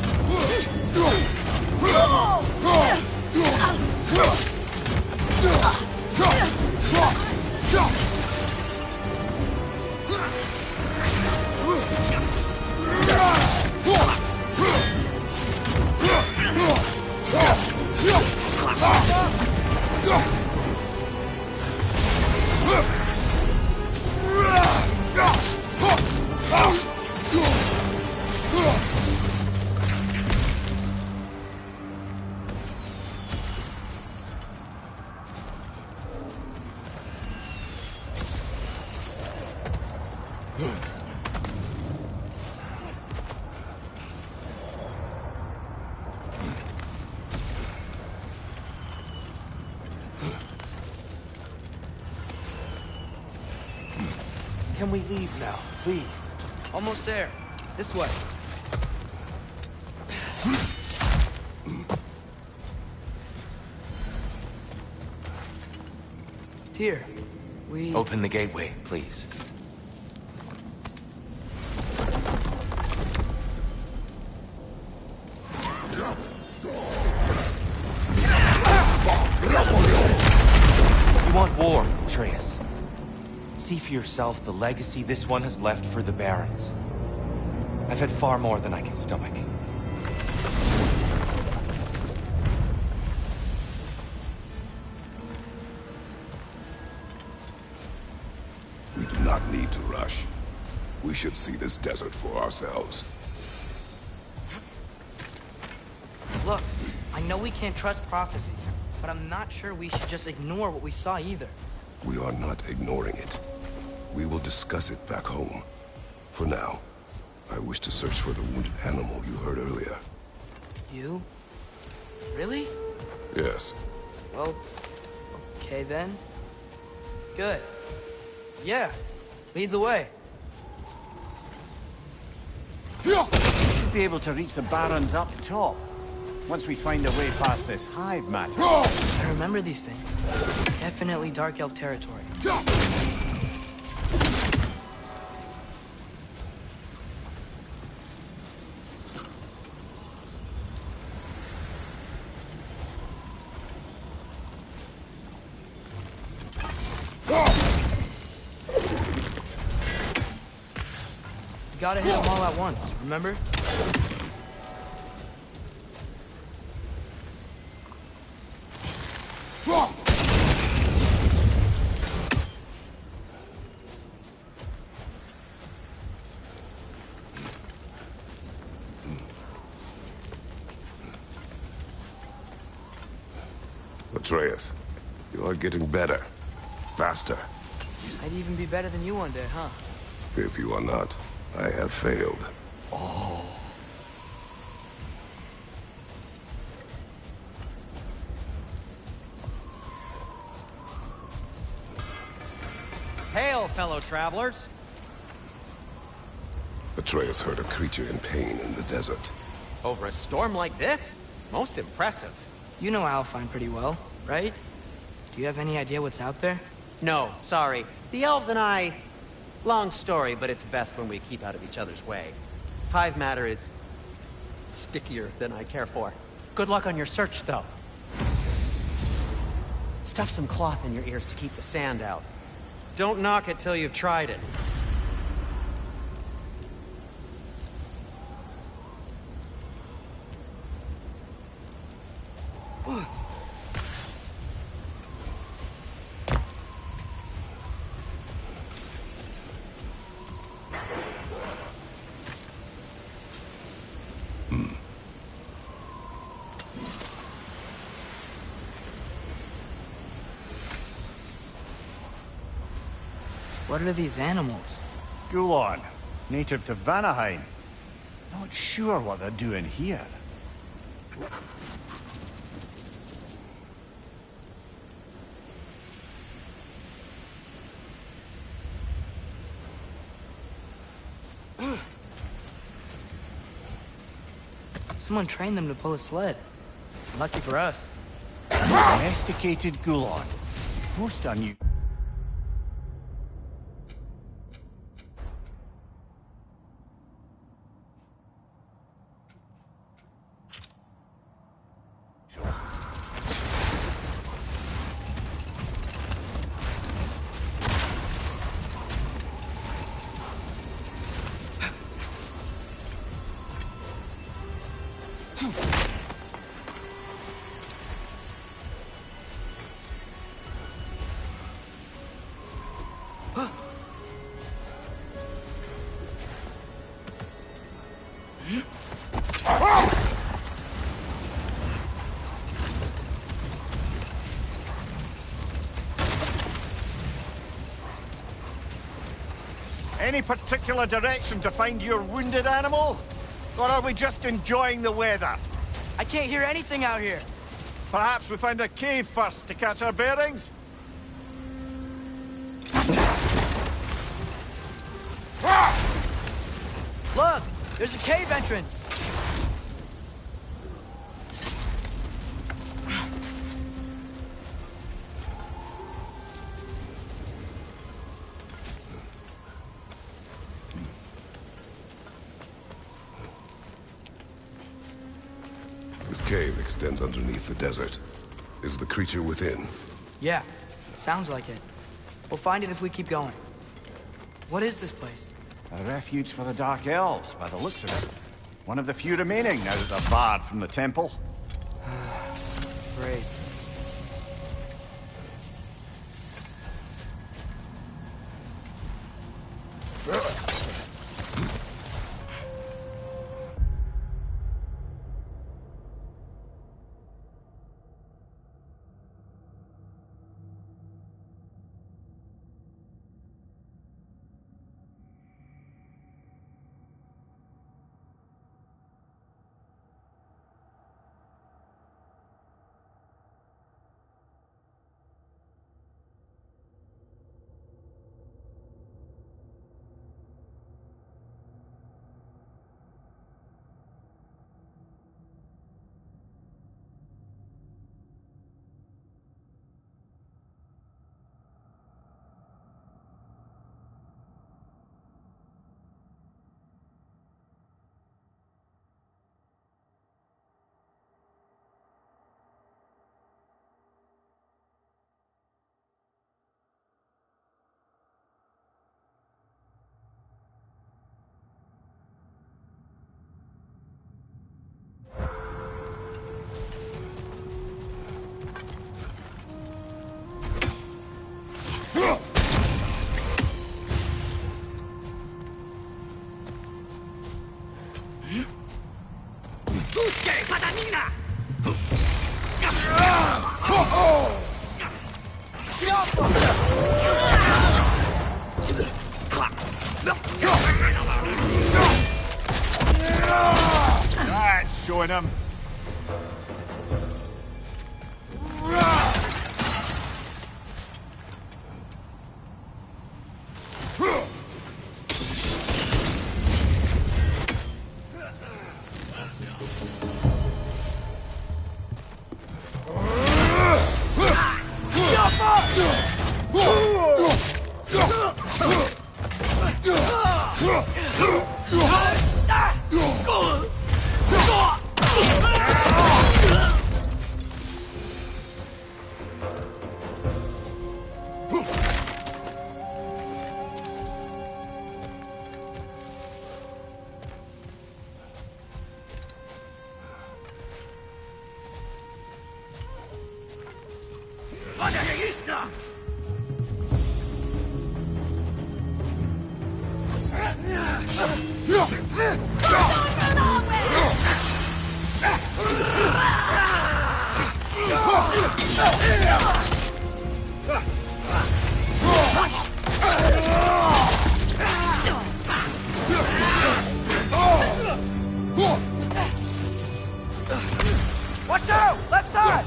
Can we leave now, please? Almost there. This way. Tyr, we... Open the gateway, please. You want war, Atreus. See for yourself the legacy this one has left for the Barons. I've had far more than I can stomach. We do not need to rush. We should see this desert for ourselves. Look, I know we can't trust prophecy, but I'm not sure we should just ignore what we saw either. We are not ignoring it. We will discuss it back home. For now, I wish to search for the wounded animal you heard earlier. You? Really? Yes. Well, okay then. Good. Yeah, lead the way. We should be able to reach the Barons up top, once we find a way past this hive matter. I remember these things. Definitely Dark Elf territory. You gotta hit them all at once, remember? Atreus, you are getting better. Faster. I'd even be better than you one day, huh? If you are not, I have failed. Hail, fellow travelers. Atreus heard a creature in pain in the desert. Over a storm like this? Most impressive. You know Alfheim pretty well, right? Do you have any idea what's out there? No, sorry. The elves and I... Long story, but it's best when we keep out of each other's way. Hive matter is... stickier than I care for. Good luck on your search, though. Stuff some cloth in your ears to keep the sand out. Don't knock it till you've tried it. What are these animals? Gulon, native to Vanaheim. Not sure what they're doing here. Someone trained them to pull a sled. Lucky for us. Domesticated Gulon. Most unusual. Any particular direction to find your wounded animal? Or are we just enjoying the weather? I can't hear anything out here. Perhaps we find a cave first to catch our bearings? Look, there's a cave entrance. This cave extends underneath the desert. Is the creature within? Yeah, sounds like it. We'll find it if we keep going. What is this place? A refuge for the Dark Elves, by the looks of it. One of the few remaining now that they're barred from the temple. Great. That's showing him. Watch out! Left side!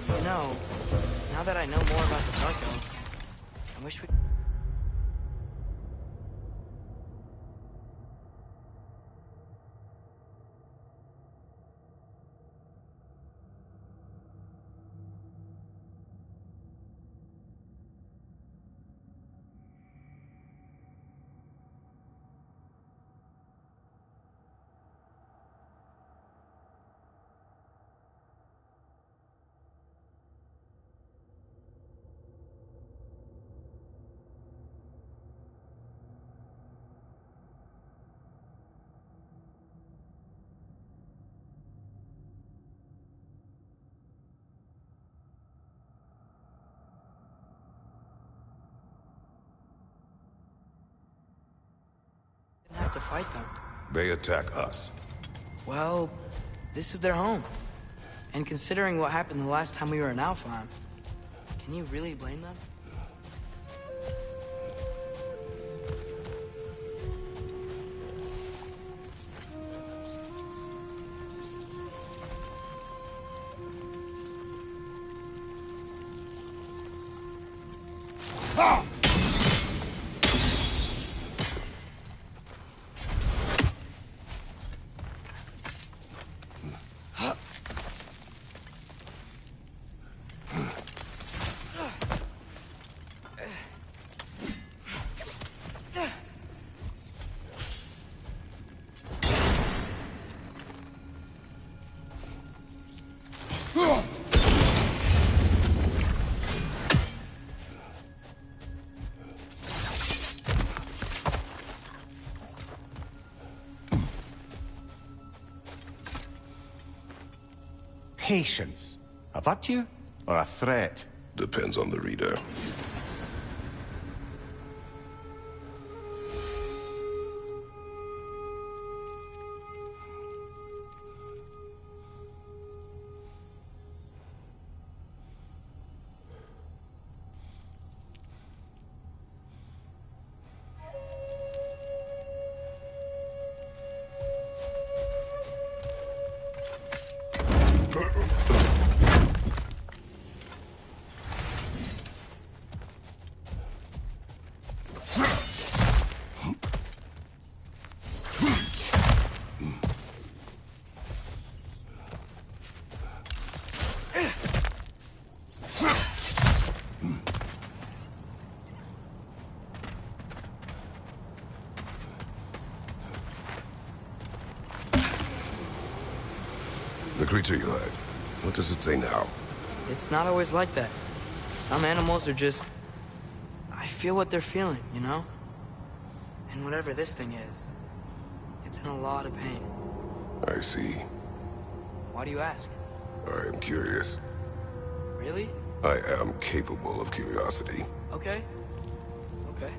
You know, now that I know more about the Dark Elves, I wish we... didn't have to fight them. They attack us. Well, this is their home. And considering what happened the last time we were in Alfheim, can you really blame them? Patience. A virtue or a threat? Depends on the reader. The creature you had, what does it say now? It's not always like that. Some animals are just... I feel what they're feeling, you know? And whatever this thing is, it's in a lot of pain. I see. Why do you ask? I am curious. Really? I am capable of curiosity. Okay. Okay.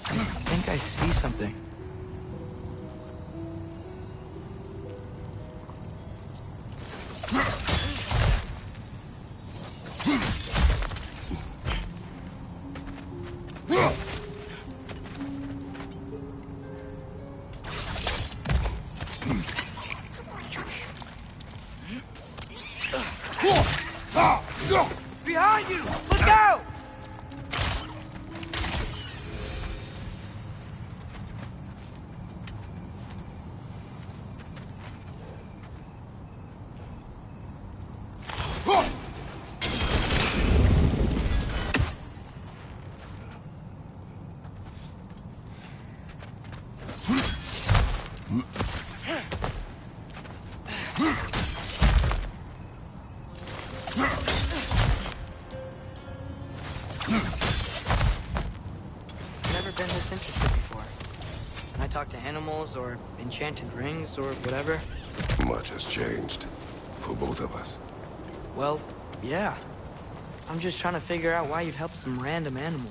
I think I see something. Behind you! Look out! Never been this interested before. When I talk to animals or enchanted rings or whatever, Much has changed. For both of us. well, yeah. I'm just trying to figure out why you'd help some random animal.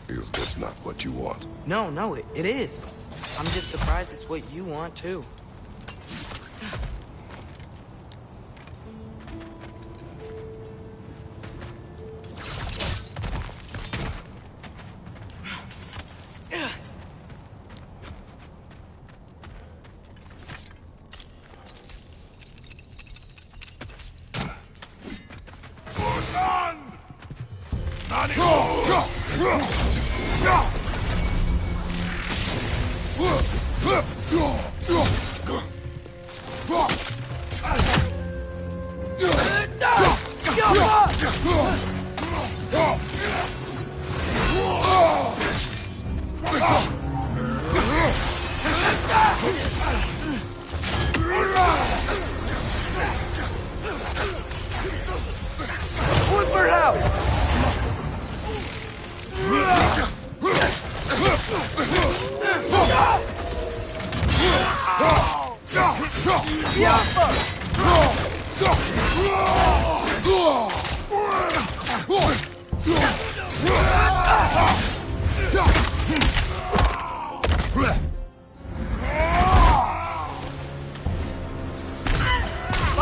Is this not what you want? No, it is. I'm just surprised it's what you want, too.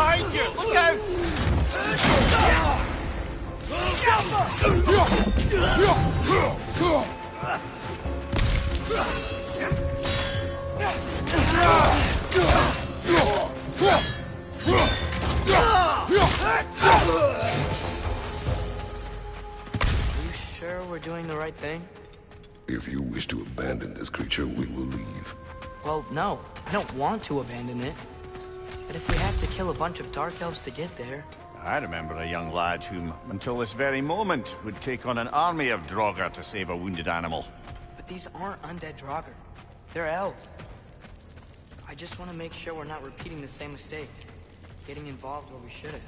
Behind you! Look out! Are you sure we're doing the right thing? If you wish to abandon this creature, we will leave. Well, no. I don't want to abandon it. But if we have to kill a bunch of Dark Elves to get there... I remember a young lad whom, until this very moment, would take on an army of Draugr to save a wounded animal. But these aren't undead Draugr. They're elves. I just want to make sure we're not repeating the same mistakes. Getting involved where we shouldn't.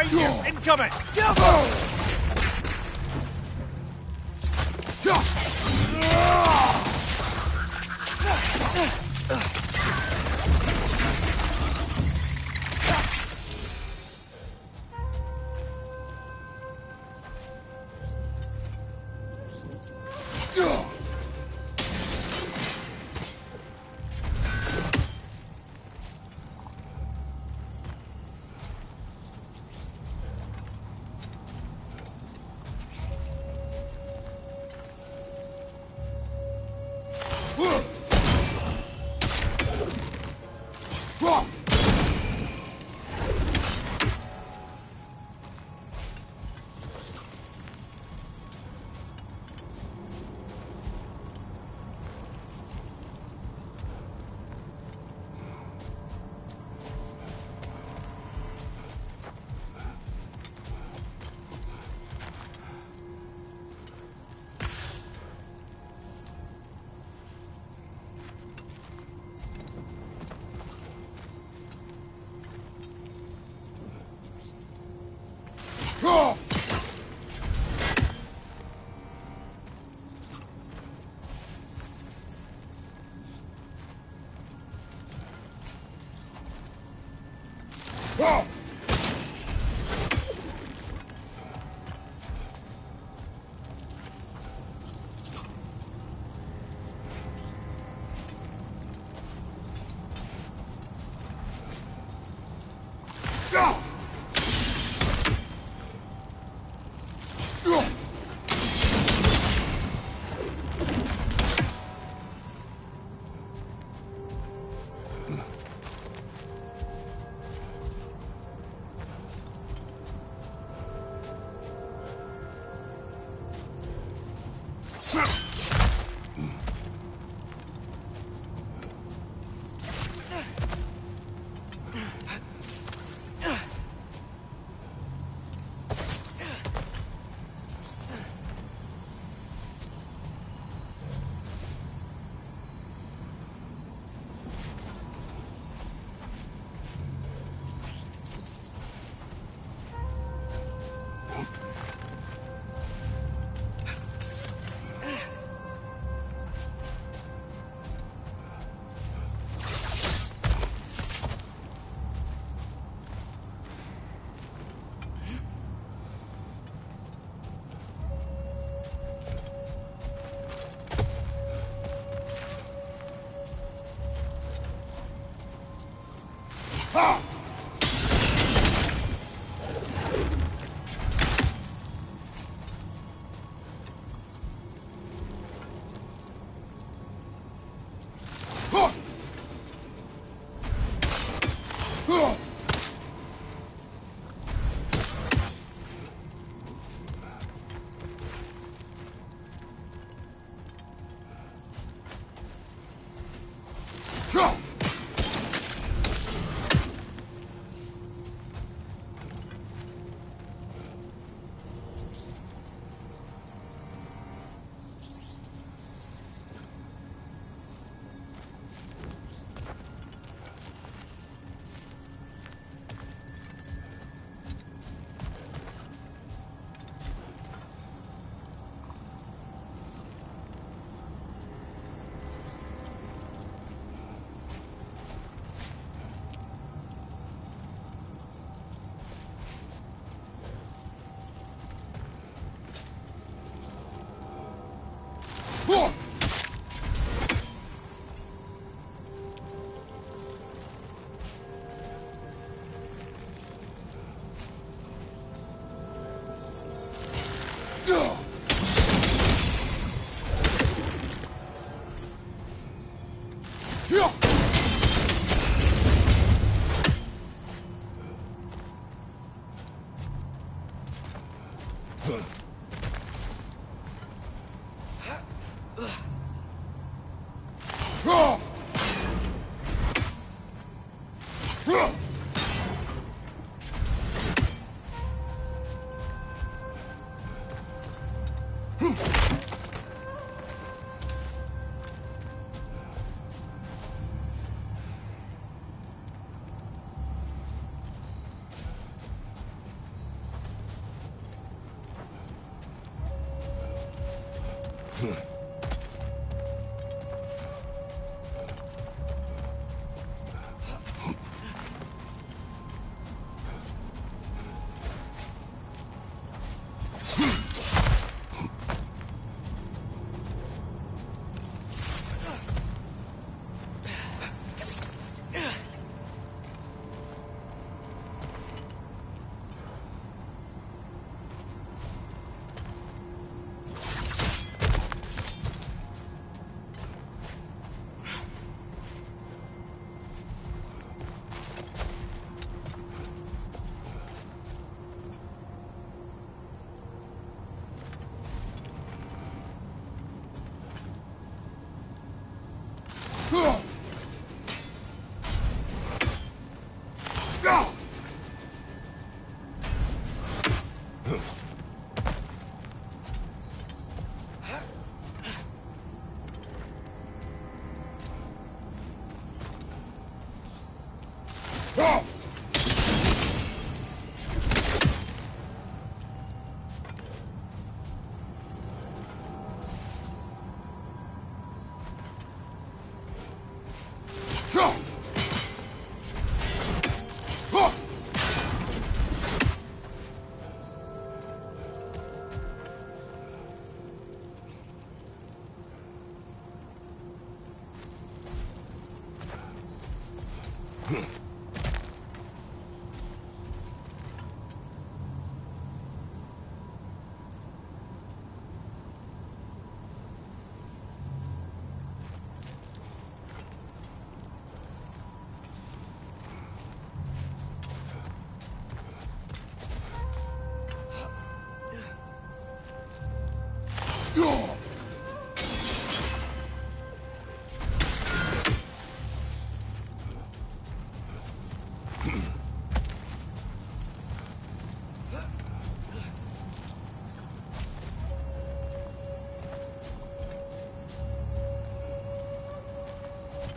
Behind you! Incoming!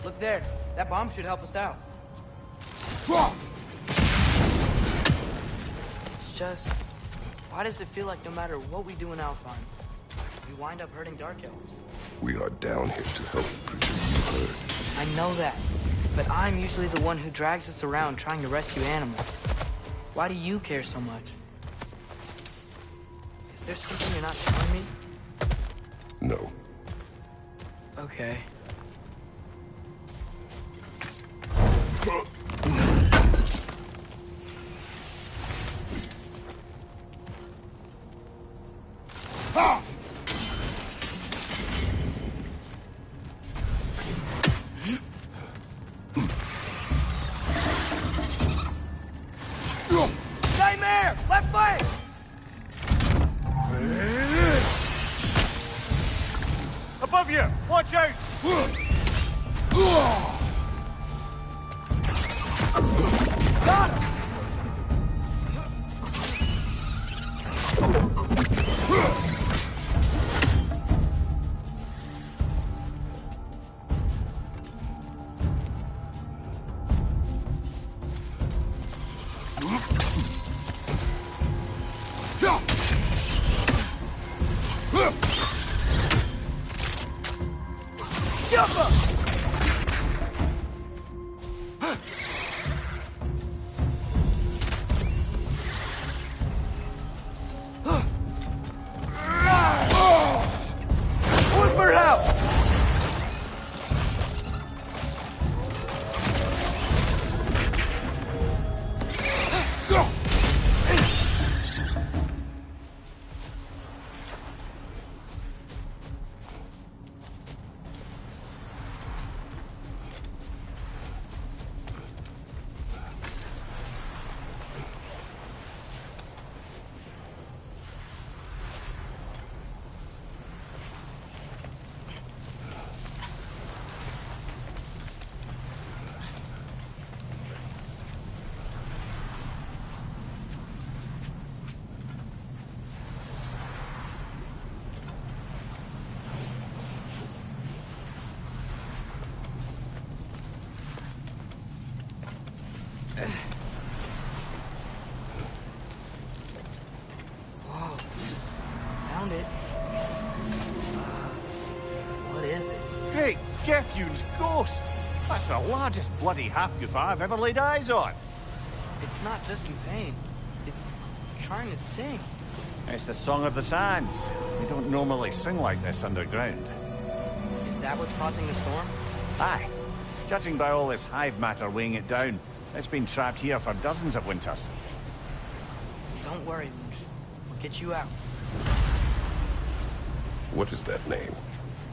Look there. That bomb should help us out. It's just... why does it feel like no matter what we do in Alfheim, we wind up hurting Dark Elves? We are down here to help the creature you heard. I know that, but I'm usually the one who drags us around trying to rescue animals. Why do you care so much? Is there something you're not telling me? No. Okay. Nightmare! Left flank! Above you! Watch out! Got him! Whoa. Found it. What is it? Great Gefyun's ghost! That's the largest bloody half-goof I've ever laid eyes on. It's not just in pain. It's trying to sing. It's the Song of the Sands. We don't normally sing like this underground. Is that what's causing the storm? Aye. Judging by all this hive matter weighing it down, it's been trapped here for dozens of winters. Don't worry, Luch. We'll get you out. What is that name?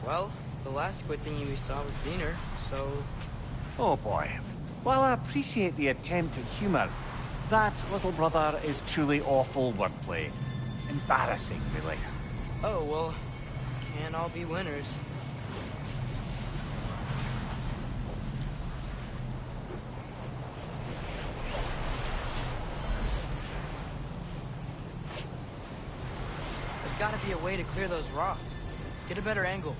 Well, the last squid thingy we saw was Diener, so... Oh boy. While I appreciate the attempt at humor, that, little brother, is truly awful wordplay. Embarrassing, really. Oh, well, can't all be winners. There's gotta be a way to clear those rocks. Get a better angle.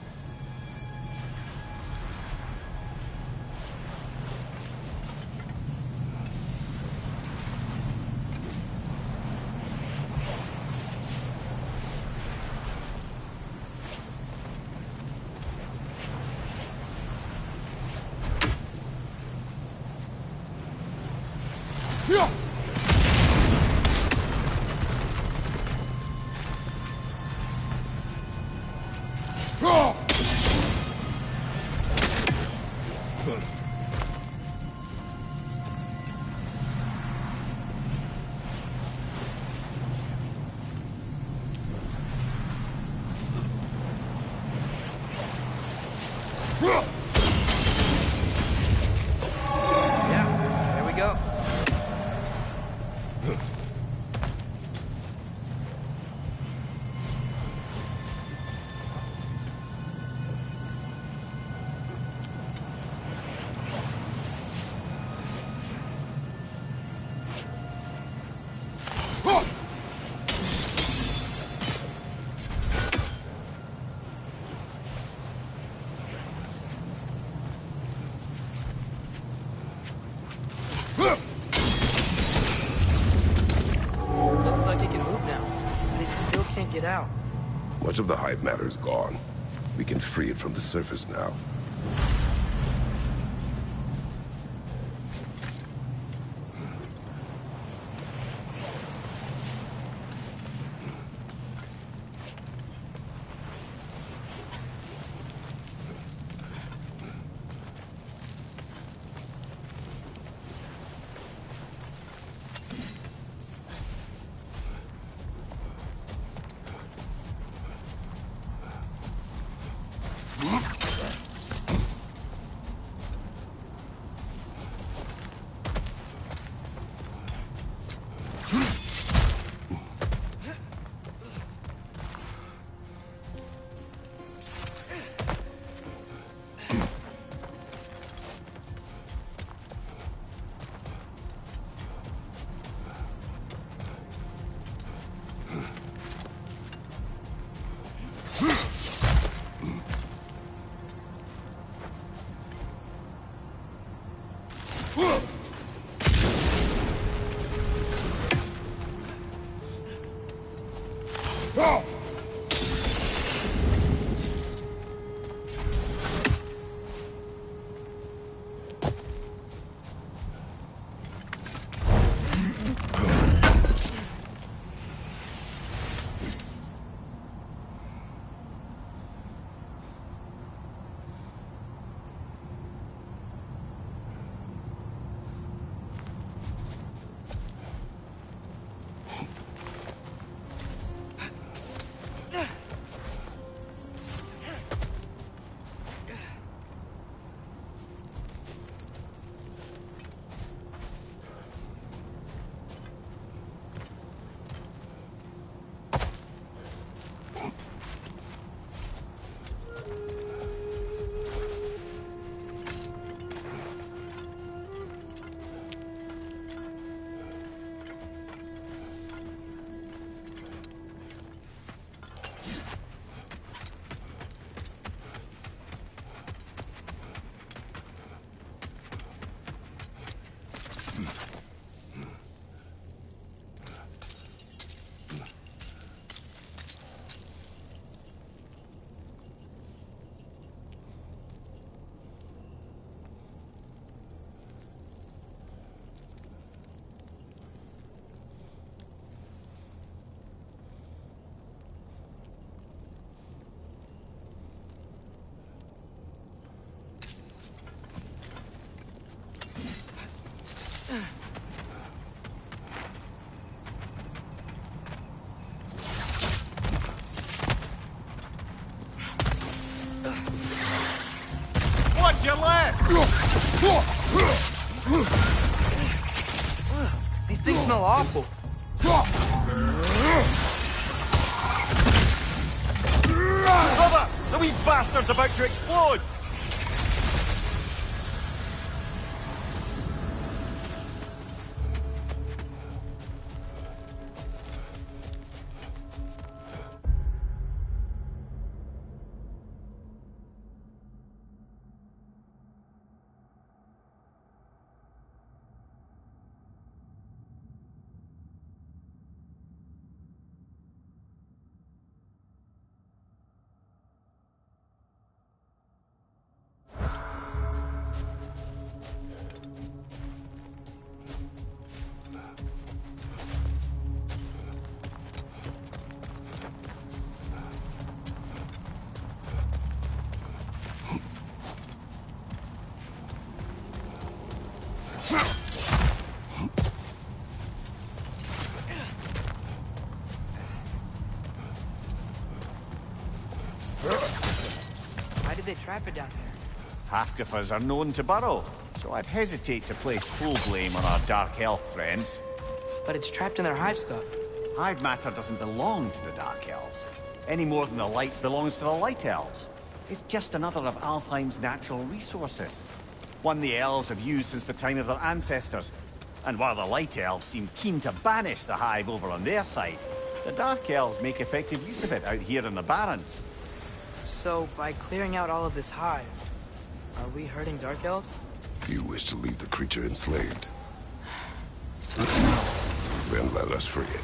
Yeah, there we go. get out? Much of the hive matter is gone. We can free it from the surface now. What's your left? These things smell awful. Brother, the wee bastard's about to explode! Why did they trap it down there? Half-Giffers are known to burrow, so I'd hesitate to place full blame on our Dark Elf friends. But it's trapped in their hive stuff. Hive matter doesn't belong to the Dark Elves, any more than the light belongs to the Light Elves. It's just another of Alfheim's natural resources. One the Elves have used since the time of their ancestors. And while the Light Elves seem keen to banish the Hive over on their side, the Dark Elves make effective use of it out here in the Barrens. So, by clearing out all of this hive, are we hurting Dark Elves? You wish to leave the creature enslaved? Then let us free it.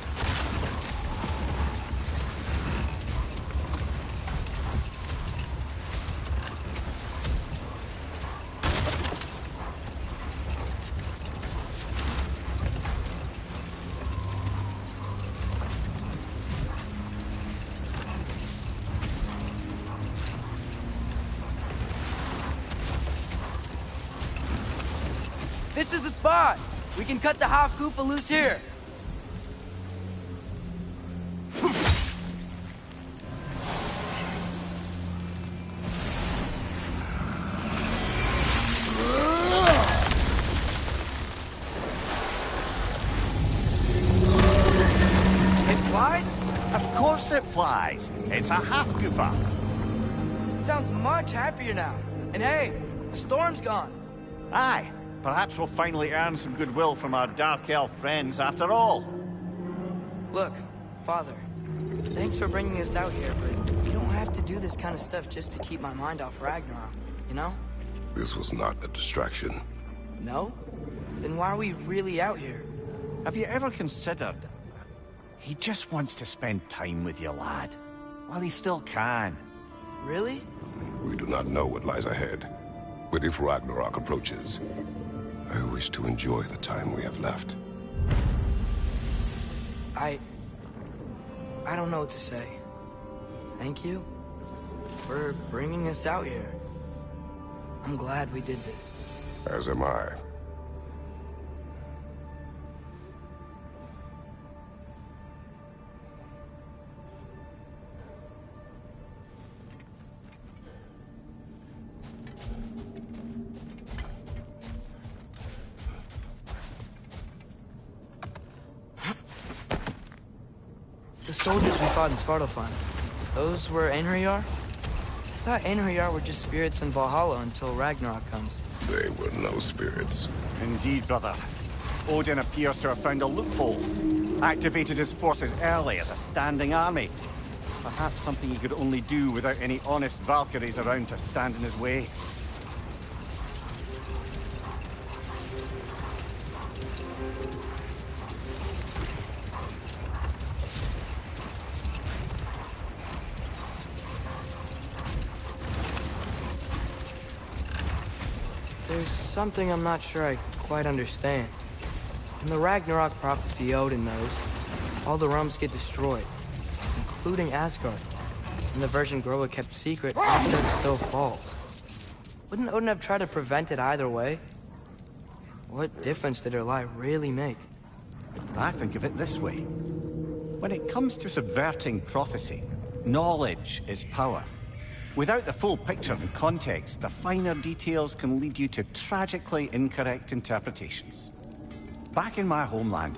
This is the spot! We can cut the half-goofa loose here! It flies? Of course it flies. It's a half-goofa. Sounds much happier now. And hey, the storm's gone. Aye, perhaps we'll finally earn some goodwill from our Dark Elf friends after all. Look, Father, thanks for bringing us out here, but you don't have to do this kind of stuff just to keep my mind off Ragnarok, you know? This was not a distraction. No? Then why are we really out here? Have you ever considered... He just wants to spend time with you, lad. While he still can. Really? We do not know what lies ahead. But if Ragnarok approaches, I wish to enjoy the time we have left. I don't know what to say. Thank you for bringing us out here. I'm glad we did this. As am I. The soldiers we fought in Svartalfheim, those were Einherjar? I thought Einherjar were just spirits in Valhalla until Ragnarok comes. They were no spirits. Indeed, brother. Odin appears to have found a loophole. Activated his forces early as a standing army. Perhaps something he could only do without any honest Valkyries around to stand in his way. There's something I'm not sure I quite understand. In the Ragnarok prophecy Odin knows, all the realms get destroyed, including Asgard. In the version Groa kept secret, Asgard still falls. Wouldn't Odin have tried to prevent it either way? What difference did her lie really make? I think of it this way. When it comes to subverting prophecy, knowledge is power. Without the full picture and context, the finer details can lead you to tragically incorrect interpretations. Back in my homeland,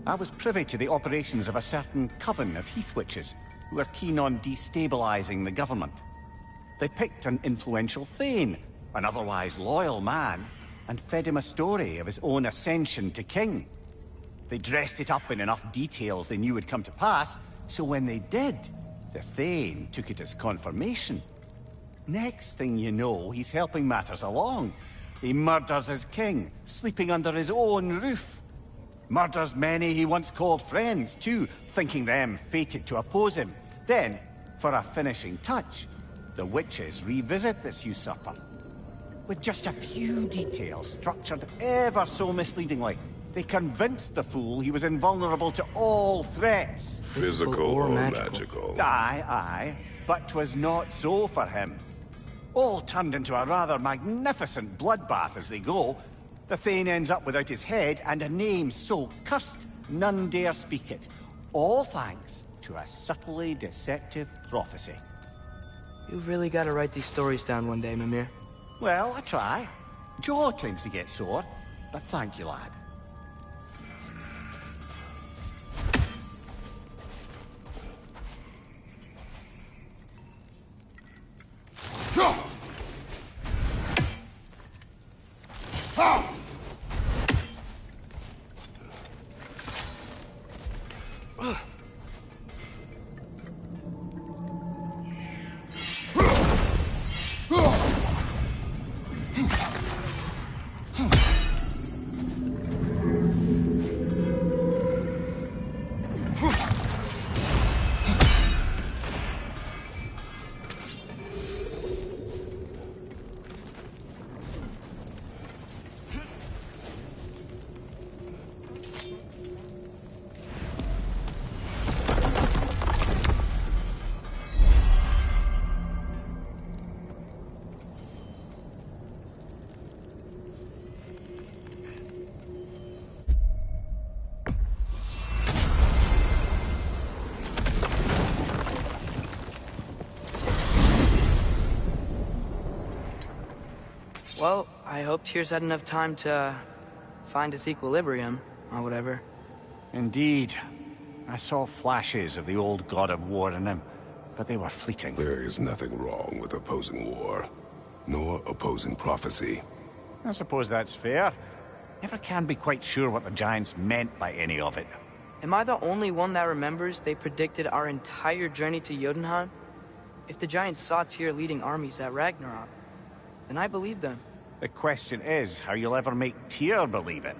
I was privy to the operations of a certain coven of heath witches who were keen on destabilizing the government. They picked an influential Thane, an otherwise loyal man, and fed him a story of his own ascension to king. They dressed it up in enough details they knew would come to pass, so when they did, the Thane took it as confirmation. Next thing you know, he's helping matters along. He murders his king, sleeping under his own roof. Murders many he once called friends, too, thinking them fated to oppose him. Then, for a finishing touch, the witches revisit this usurper. With just a few details structured ever so misleadingly, they convinced the fool he was invulnerable to all threats. Physical or magical? Aye, aye. But 'twas not so for him. All turned into a rather magnificent bloodbath as they go. The Thane ends up without his head and a name so cursed none dare speak it. All thanks to a subtly deceptive prophecy. You've really got to write these stories down one day, Mimir. Well, I try. Jaw tends to get sore, but thank you, lad. Well, I hope Tyr's had enough time to find his equilibrium, or whatever. Indeed. I saw flashes of the old god of war in him, but they were fleeting. There is nothing wrong with opposing war, nor opposing prophecy. I suppose that's fair. Never can be quite sure what the Giants meant by any of it. Am I the only one that remembers they predicted our entire journey to Jotunheim? If the Giants saw Tyr leading armies at Ragnarok, then I believe them. The question is how you'll ever make Tyr believe it.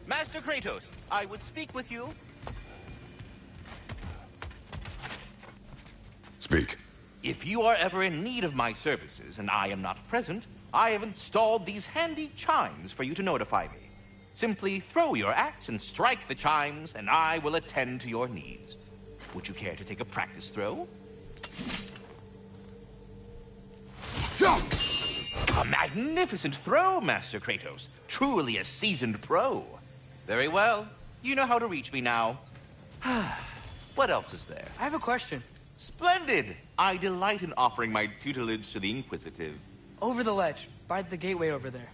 Master Kratos, I would speak with you. Speak. If you are ever in need of my services and I am not present, I have installed these handy chimes for you to notify me. Simply throw your axe and strike the chimes, and I will attend to your needs. Would you care to take a practice throw? A magnificent throw, Master Kratos. Truly a seasoned pro. Very well. You know how to reach me now. What else is there? I have a question. Splendid! I delight in offering my tutelage to the inquisitive. Over the ledge, by the gateway over there.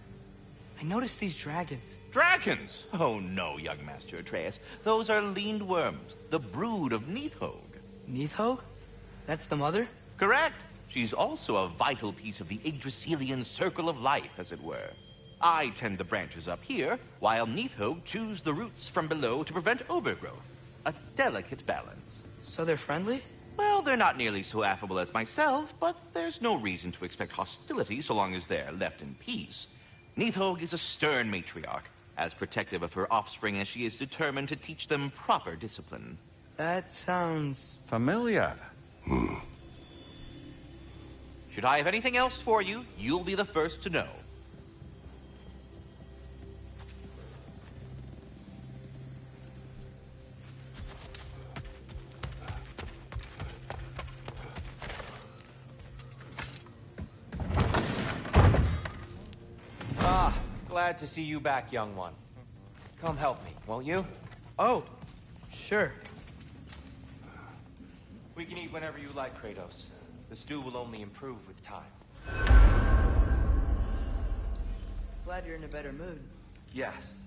I noticed these dragons. Dragons? Oh no, young Master Atreus. Those are leaned worms, the brood of Nidhogg. Nidhogg? That's the mother? Correct. She's also a vital piece of the Yggdrasilian circle of life, as it were. I tend the branches up here, while Nidhogg chews the roots from below to prevent overgrowth. A delicate balance. So they're friendly? Well, they're not nearly so affable as myself, but there's no reason to expect hostility so long as they're left in peace. Nidhogg is a stern matriarch, as protective of her offspring as she is determined to teach them proper discipline. That sounds... familiar. Should I have anything else for you, you'll be the first to know. Glad to see you back, young one. Come help me, won't you? Oh, sure. We can eat whenever you like, Kratos. The stew will only improve with time. Glad you're in a better mood. Yes.